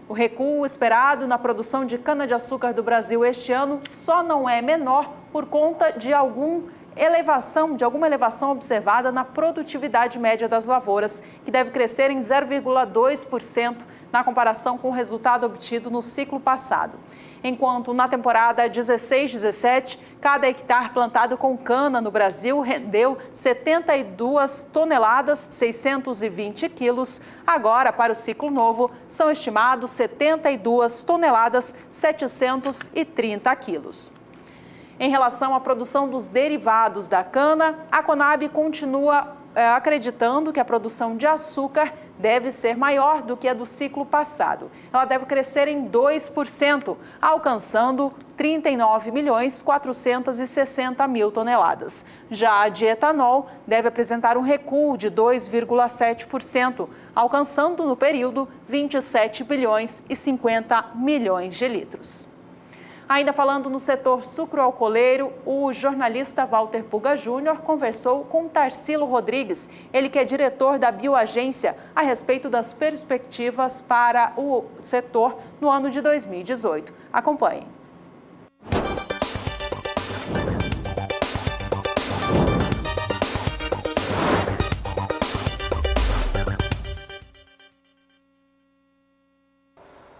O recuo esperado na produção de cana-de-açúcar do Brasil este ano só não é menor por conta de alguma elevação observada na produtividade média das lavouras, que deve crescer em 0,2% na comparação com o resultado obtido no ciclo passado. Enquanto na temporada 16-17, cada hectare plantado com cana no Brasil rendeu 72 toneladas, 620 quilos. Agora, para o ciclo novo, são estimados 72 toneladas, 730 quilos. Em relação à produção dos derivados da cana, a Conab continua acreditando que a produção de açúcar deve ser maior do que a do ciclo passado. Ela deve crescer em 2%, alcançando 39 milhões 460 mil toneladas. Já a de etanol deve apresentar um recuo de 2,7%, alcançando no período 27 bilhões e 50 milhões de litros. Ainda falando no setor sucroalcooleiro, o jornalista Walter Puga Júnior conversou com Tarsilo Rodrigues, ele que é diretor da Bioagência, a respeito das perspectivas para o setor no ano de 2018. Acompanhe.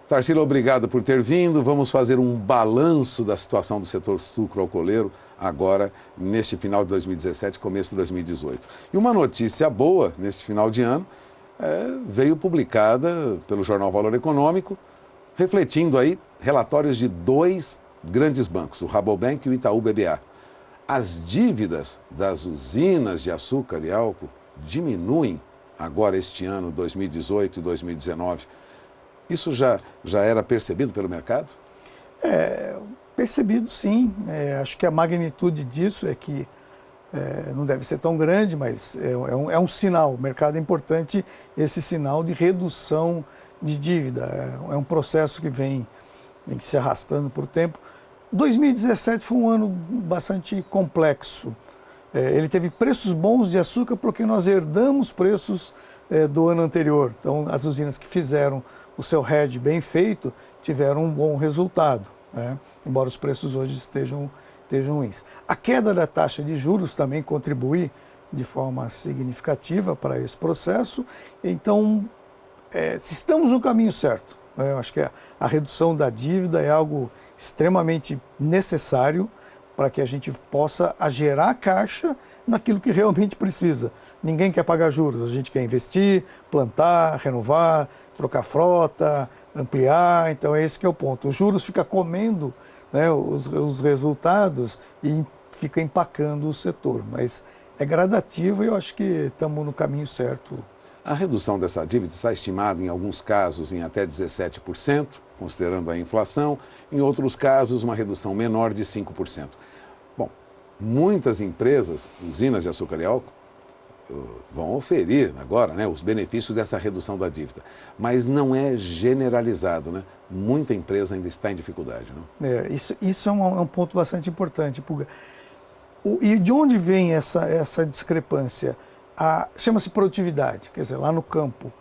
Tarsilo, obrigado por ter vindo. Vamos fazer um balanço da situação do setor sucroalcooleiro agora, neste final de 2017, começo de 2018. E uma notícia boa, neste final de ano, veio publicada pelo jornal Valor Econômico, refletindo aí relatórios de dois grandes bancos, o Rabobank e o Itaú BBA. As dívidas das usinas de açúcar e álcool diminuem agora este ano, 2018 e 2019. Isso já era percebido pelo mercado? Percebido sim. Acho que a magnitude disso é que não deve ser tão grande, mas é um sinal. O mercado é importante, esse sinal de redução de dívida. É um processo que vem se arrastando por tempo. 2017 foi um ano bastante complexo. Ele teve preços bons de açúcar porque nós herdamos preços do ano anterior. Então, as usinas que fizeram o seu hedge bem feito tiveram um bom resultado, né? Embora os preços hoje estejam ruins. A queda da taxa de juros também contribui de forma significativa para esse processo. Então, estamos no caminho certo. Eu acho que a redução da dívida é algo extremamente necessário para que a gente possa gerar caixa naquilo que realmente precisa. Ninguém quer pagar juros, a gente quer investir, plantar, renovar, trocar frota, ampliar, então esse que é o ponto. Os juros ficam comendo, né, os resultados e fica empacando o setor, mas é gradativo e eu acho que estamos no caminho certo. A redução dessa dívida está estimada em alguns casos em até 17%, considerando a inflação, em outros casos uma redução menor de 5%. Bom, muitas empresas, usinas de açúcar e álcool, vão oferir agora, né, os benefícios dessa redução da dívida, mas não é generalizado, né? Muita empresa ainda está em dificuldade, não? Isso é um ponto bastante importante, Puga. E de onde vem essa discrepância? Chama-se produtividade, quer dizer, lá no campo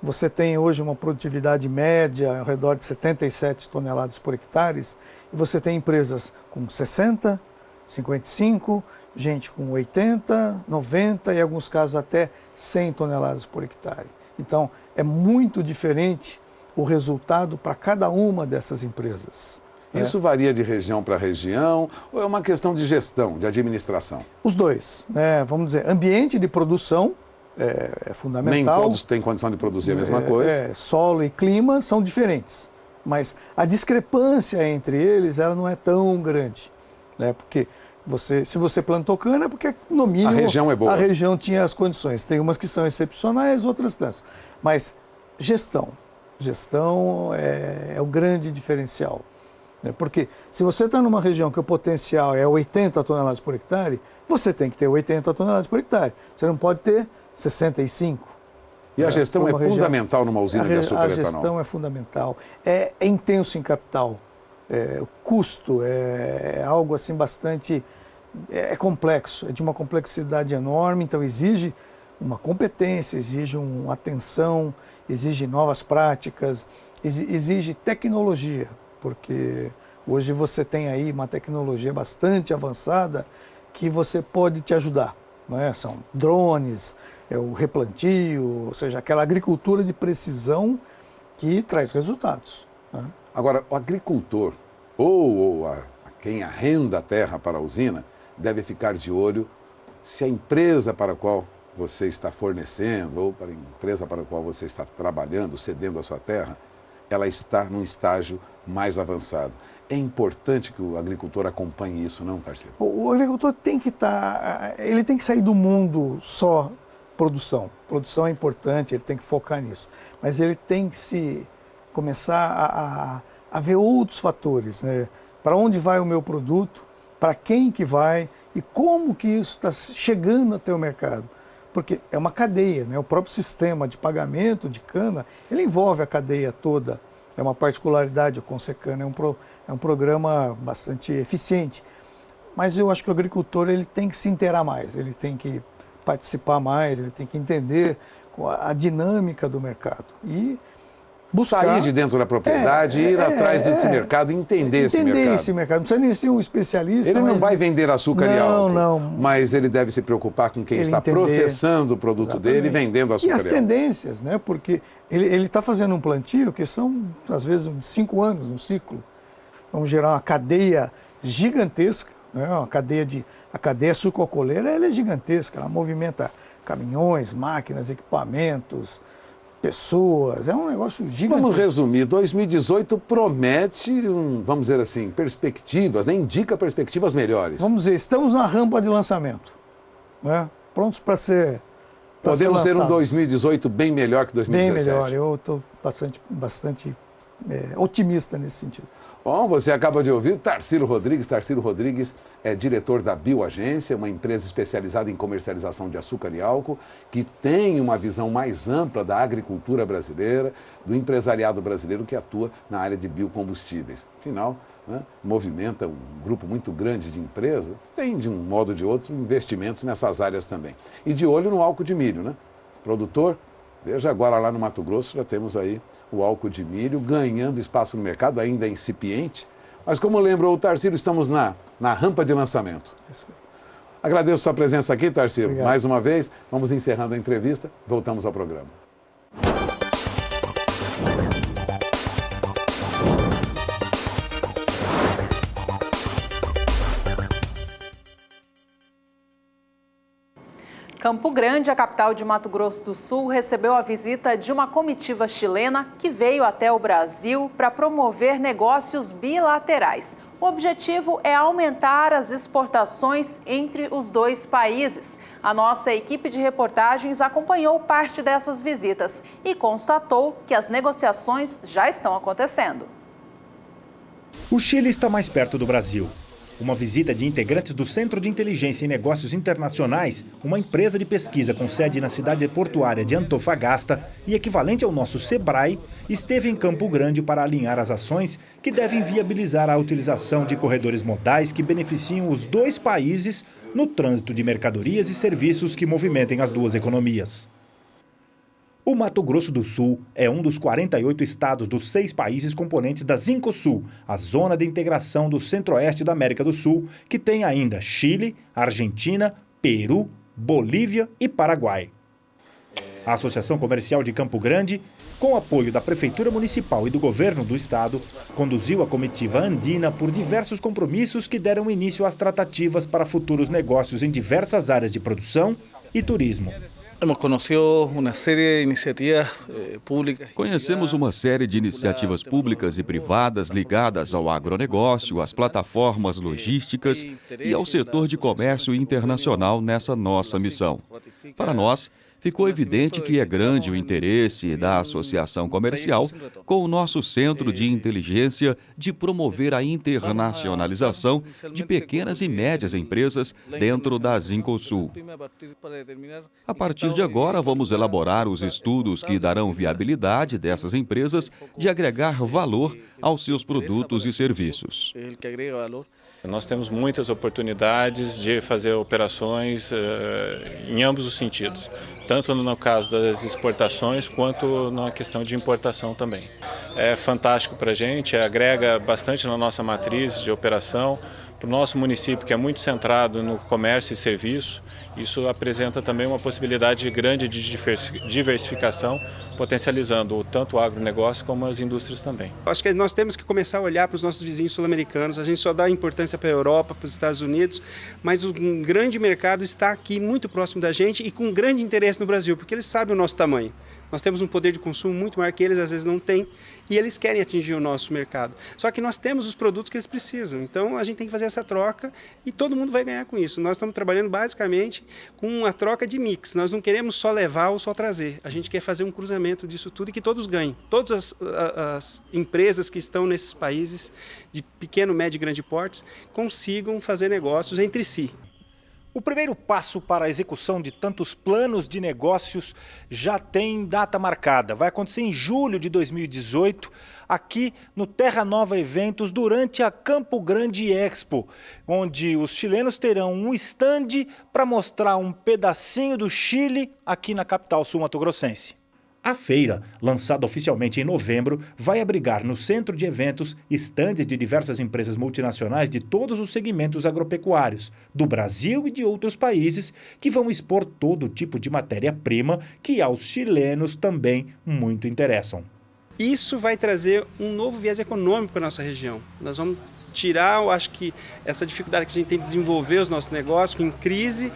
você tem hoje uma produtividade média ao redor de 77 toneladas por hectare e você tem empresas com 60, 55, gente com 80, 90 e em alguns casos até 100 toneladas por hectare. Então, é muito diferente o resultado para cada uma dessas empresas. Isso varia de região para região ou é uma questão de gestão, de administração? Os dois, né? Vamos dizer, ambiente de produção é fundamental. Nem todos têm condição de produzir a mesma coisa. Solo e clima são diferentes, mas a discrepância entre eles ela não é tão grande, né? Porque se você plantou cana é porque, no mínimo, a região é boa. A região tinha as condições. Tem umas que são excepcionais, outras tantas. Mas gestão é o grande diferencial. Porque se você está numa região que o potencial é 80 toneladas por hectare, você tem que ter 80 toneladas por hectare. Você não pode ter 65. E a gestão é fundamental numa usina de açúcar etanol? A gestão é fundamental. É intenso em capital. O custo é algo assim bastante complexo, é de uma complexidade enorme, então exige uma competência, exige uma atenção, exige novas práticas, exige tecnologia, porque hoje você tem aí uma tecnologia bastante avançada que você pode te ajudar, não é? São drones, o replantio, ou seja, aquela agricultura de precisão que traz resultados, né? Agora, o agricultor ou quem arrenda a terra para a usina deve ficar de olho se a empresa para a qual você está fornecendo ou para a empresa para a qual você está trabalhando, cedendo a sua terra, ela está num estágio mais avançado. É importante que o agricultor acompanhe isso, não, Tarsilo? O agricultor tem que ele tem que sair do mundo só produção. Produção é importante, ele tem que focar nisso. Mas ele tem que começar a ver outros fatores, né? Para onde vai o meu produto, para quem que vai e como que isso está chegando até o mercado. Porque é uma cadeia, né? O próprio sistema de pagamento de cana, ele envolve a cadeia toda. É uma particularidade, o Consecana é um programa bastante eficiente. Mas eu acho que o agricultor ele tem que se inteirar mais, ele tem que participar mais, ele tem que entender a dinâmica do mercado e buscar... Sair de dentro da propriedade, ir atrás desse mercado, entender esse mercado. Entender esse mercado, não precisa nem ser um especialista. Ele não vai vender açúcar e álcool, não. Mas ele deve se preocupar com quem está processando o produto dele e vendendo açúcar e álcool. E as tendências, né? Porque ele está fazendo um plantio que são, às vezes, de 5 anos, um ciclo. Vamos gerar uma cadeia gigantesca, né? A cadeia sucroalcooleira ela é gigantesca, ela movimenta caminhões, máquinas, equipamentos, pessoas, é um negócio gigantesco. Vamos resumir, 2018 promete, vamos dizer assim, perspectivas, né? Indica perspectivas melhores. Vamos dizer, estamos na rampa de lançamento, né? Prontos para ser Podemos ter um 2018 bem melhor que 2017. Bem melhor, eu estou bastante otimista nesse sentido. Bom, você acaba de ouvir Tarsilo Rodrigues. Tarsilo Rodrigues é diretor da Bioagência, uma empresa especializada em comercialização de açúcar e álcool, que tem uma visão mais ampla da agricultura brasileira, do empresariado brasileiro que atua na área de biocombustíveis. Afinal, né, movimenta um grupo muito grande de empresas, tem de um modo ou de outro investimentos nessas áreas também. E de olho no álcool de milho, né? Produtor, veja agora lá no Mato Grosso já temos aí o álcool de milho ganhando espaço no mercado, ainda incipiente. Mas como lembrou o Tarsilo, estamos na rampa de lançamento. Agradeço sua presença aqui, Tarsilo. Obrigado. Mais uma vez, vamos encerrando a entrevista, voltamos ao programa. Campo Grande, a capital de Mato Grosso do Sul, recebeu a visita de uma comitiva chilena que veio até o Brasil para promover negócios bilaterais. O objetivo é aumentar as exportações entre os dois países. A nossa equipe de reportagens acompanhou parte dessas visitas e constatou que as negociações já estão acontecendo. O Chile está mais perto do Brasil. Uma visita de integrantes do Centro de Inteligência e Negócios Internacionais, uma empresa de pesquisa com sede na cidade portuária de Antofagasta e equivalente ao nosso Sebrae, esteve em Campo Grande para alinhar as ações que devem viabilizar a utilização de corredores modais que beneficiam os dois países no trânsito de mercadorias e serviços que movimentem as duas economias. O Mato Grosso do Sul é um dos 48 estados dos 6 países componentes da Zincosul, a zona de integração do centro-oeste da América do Sul, que tem ainda Chile, Argentina, Peru, Bolívia e Paraguai. A Associação Comercial de Campo Grande com o apoio da Prefeitura Municipal e do Governo do Estado, conduziu a comitiva andina por diversos compromissos que deram início às tratativas para futuros negócios em diversas áreas de produção e turismo. Conhecemos uma série de iniciativas públicas e privadas ligadas ao agronegócio, às plataformas logísticas e ao setor de comércio internacional nessa nossa missão. Para nós, ficou evidente que é grande o interesse da associação comercial com o nosso centro de inteligência de promover a internacionalização de pequenas e médias empresas dentro da Zincosul. A partir de agora, vamos elaborar os estudos que darão viabilidade dessas empresas de agregar valor aos seus produtos e serviços. Nós temos muitas oportunidades de fazer operações em ambos os sentidos, tanto no caso das exportações quanto na questão de importação também. É fantástico para a gente, agrega bastante na nossa matriz de operação, para o nosso município que é muito centrado no comércio e serviço. Isso apresenta também uma possibilidade grande de diversificação, potencializando tanto o agronegócio como as indústrias também. Acho que nós temos que começar a olhar para os nossos vizinhos sul-americanos. A gente só dá importância para a Europa, para os Estados Unidos, mas um grande mercado está aqui muito próximo da gente e com grande interesse no Brasil, porque eles sabem o nosso tamanho. Nós temos um poder de consumo muito maior que eles, às vezes não têm, e eles querem atingir o nosso mercado. Só que nós temos os produtos que eles precisam, então a gente tem que fazer essa troca e todo mundo vai ganhar com isso. Nós estamos trabalhando basicamente com uma troca de mix, nós não queremos só levar ou só trazer, a gente quer fazer um cruzamento disso tudo e que todos ganhem. Todas as empresas que estão nesses países de pequeno, médio e grande porte consigam fazer negócios entre si. O primeiro passo para a execução de tantos planos de negócios já tem data marcada. Vai acontecer em julho de 2018, aqui no Terra Nova Eventos, durante a Campo Grande Expo, onde os chilenos terão um stand para mostrar um pedacinho do Chile aqui na capital sul-mato-grossense. A feira, lançada oficialmente em novembro, vai abrigar no centro de eventos estandes de diversas empresas multinacionais de todos os segmentos agropecuários, do Brasil e de outros países, que vão expor todo tipo de matéria-prima que aos chilenos também muito interessam. Isso vai trazer um novo viés econômico para a nossa região. Nós vamos tirar, eu acho que essa dificuldade que a gente tem de desenvolver os nossos negócios em crise,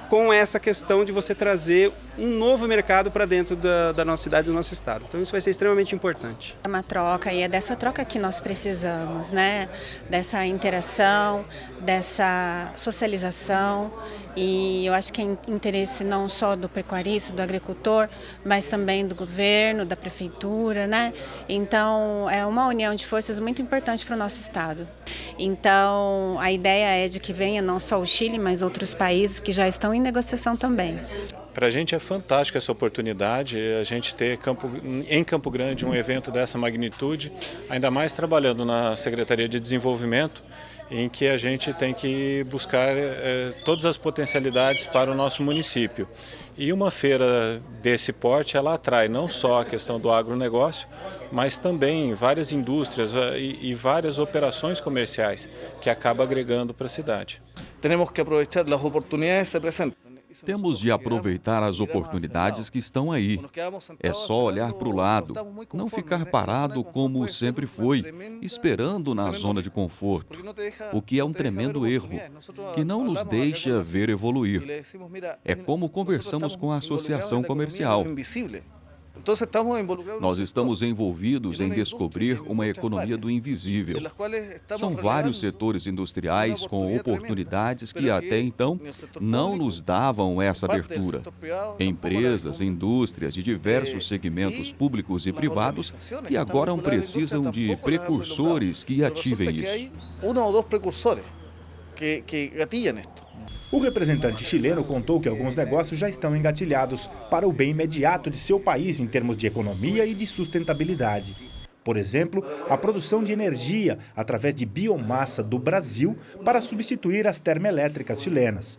com essa questão de você trazer um novo mercado para dentro da nossa cidade, do nosso estado. Então isso vai ser extremamente importante. É uma troca e é dessa troca que nós precisamos, né? Dessa interação, dessa socialização, e eu acho que é interesse não só do pecuarista, do agricultor, mas também do governo, da prefeitura, né? Então é uma união de forças muito importante para o nosso estado. Então a ideia é de que venha não só o Chile, mas outros países que já estão em negociação também. Para a gente é fantástico essa oportunidade, a gente ter em Campo Grande um evento dessa magnitude, ainda mais trabalhando na Secretaria de Desenvolvimento, em que a gente tem que buscar todas as potencialidades para o nosso município. E uma feira desse porte, ela atrai não só a questão do agronegócio, mas também várias indústrias e várias operações comerciais que acaba agregando para a cidade. Temos que aproveitar as oportunidades que se apresentam. Temos de aproveitar as oportunidades que estão aí. É só olhar para o lado, não ficar parado como sempre foi, esperando na zona de conforto, o que é um tremendo erro, que não nos deixa ver evoluir. É como conversamos com a associação comercial. Nós estamos envolvidos em descobrir uma economia do invisível. São vários setores industriais com oportunidades que até então não nos davam essa abertura. Empresas, indústrias de diversos segmentos públicos e privados que agora precisam de precursores que ativem isso. O representante chileno contou que alguns negócios já estão engatilhados para o bem imediato de seu país em termos de economia e de sustentabilidade. Por exemplo, a produção de energia através de biomassa do Brasil para substituir as termoelétricas chilenas.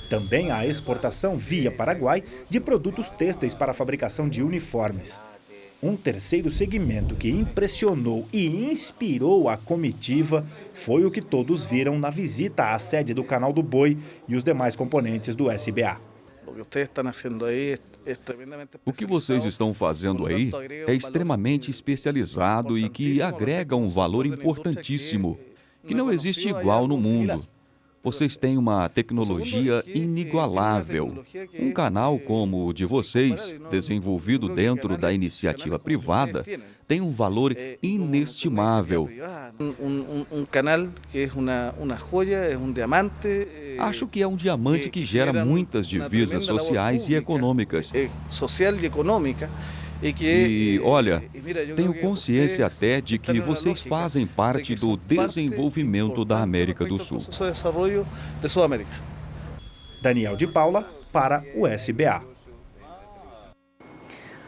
Também a exportação via Paraguai de produtos têxteis para a fabricação de uniformes. Um terceiro segmento que impressionou e inspirou a comitiva foi o que todos viram na visita à sede do Canal do Boi e os demais componentes do SBA. O que vocês estão fazendo aí é extremamente especializado e que agrega um valor importantíssimo, que não existe igual no mundo. Vocês têm uma tecnologia inigualável. Um canal como o de vocês, desenvolvido dentro da iniciativa privada, tem um valor inestimável. Acho que é um diamante que gera muitas divisas sociais e econômicas. E, olha, tenho consciência até de que vocês fazem parte do desenvolvimento da América do Sul. Daniel de Paula, para o SBA.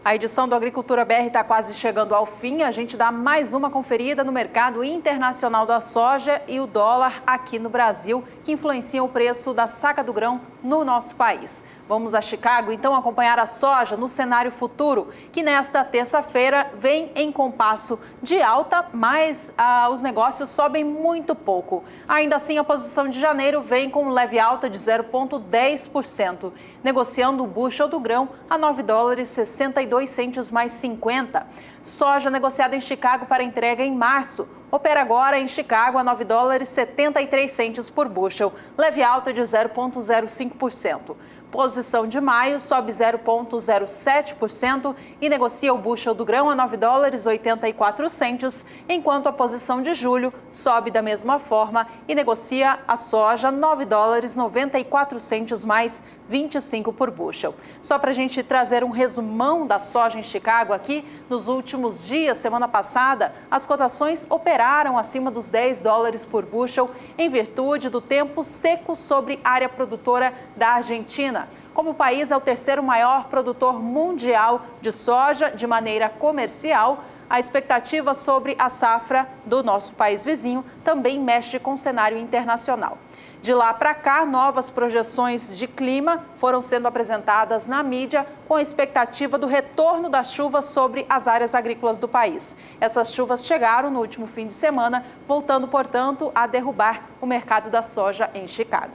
A edição do Agricultura BR está quase chegando ao fim. A gente dá mais uma conferida no mercado internacional da soja e o dólar aqui no Brasil, que influenciam o preço da saca do grão no nosso país. Vamos a Chicago, então, acompanhar a soja no cenário futuro, que nesta terça-feira vem em compasso de alta, mas os negócios sobem muito pouco. Ainda assim, a posição de janeiro vem com leve alta de 0,10%, negociando o bushel do grão a $9,62 mais 50. Soja negociada em Chicago para entrega em março opera agora em Chicago a $9,73 por bushel, leve alta de 0,05%. Posição de maio sobe 0,07% e negocia o bushel do grão a $9,84, enquanto a posição de julho sobe da mesma forma e negocia a soja $9,94 mais 25 por bushel. Só para a gente trazer um resumão da soja em Chicago aqui, nos últimos dias, semana passada, as cotações operaram acima dos $10 por bushel em virtude do tempo seco sobre área produtora da Argentina. Como o país é o terceiro maior produtor mundial de soja de maneira comercial, a expectativa sobre a safra do nosso país vizinho também mexe com o cenário internacional. De lá para cá, novas projeções de clima foram sendo apresentadas na mídia com a expectativa do retorno das chuvas sobre as áreas agrícolas do país. Essas chuvas chegaram no último fim de semana, voltando, portanto, a derrubar o mercado da soja em Chicago.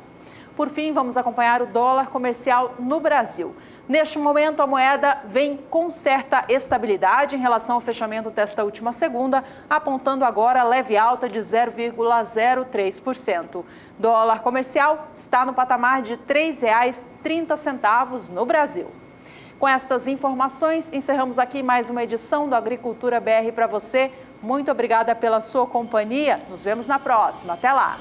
Por fim, vamos acompanhar o dólar comercial no Brasil. Neste momento, a moeda vem com certa estabilidade em relação ao fechamento desta última segunda, apontando agora leve alta de 0,03%. Dólar comercial está no patamar de R$ 3,30 no Brasil. Com estas informações, encerramos aqui mais uma edição do Agricultura BR para você. Muito obrigada pela sua companhia. Nos vemos na próxima. Até lá!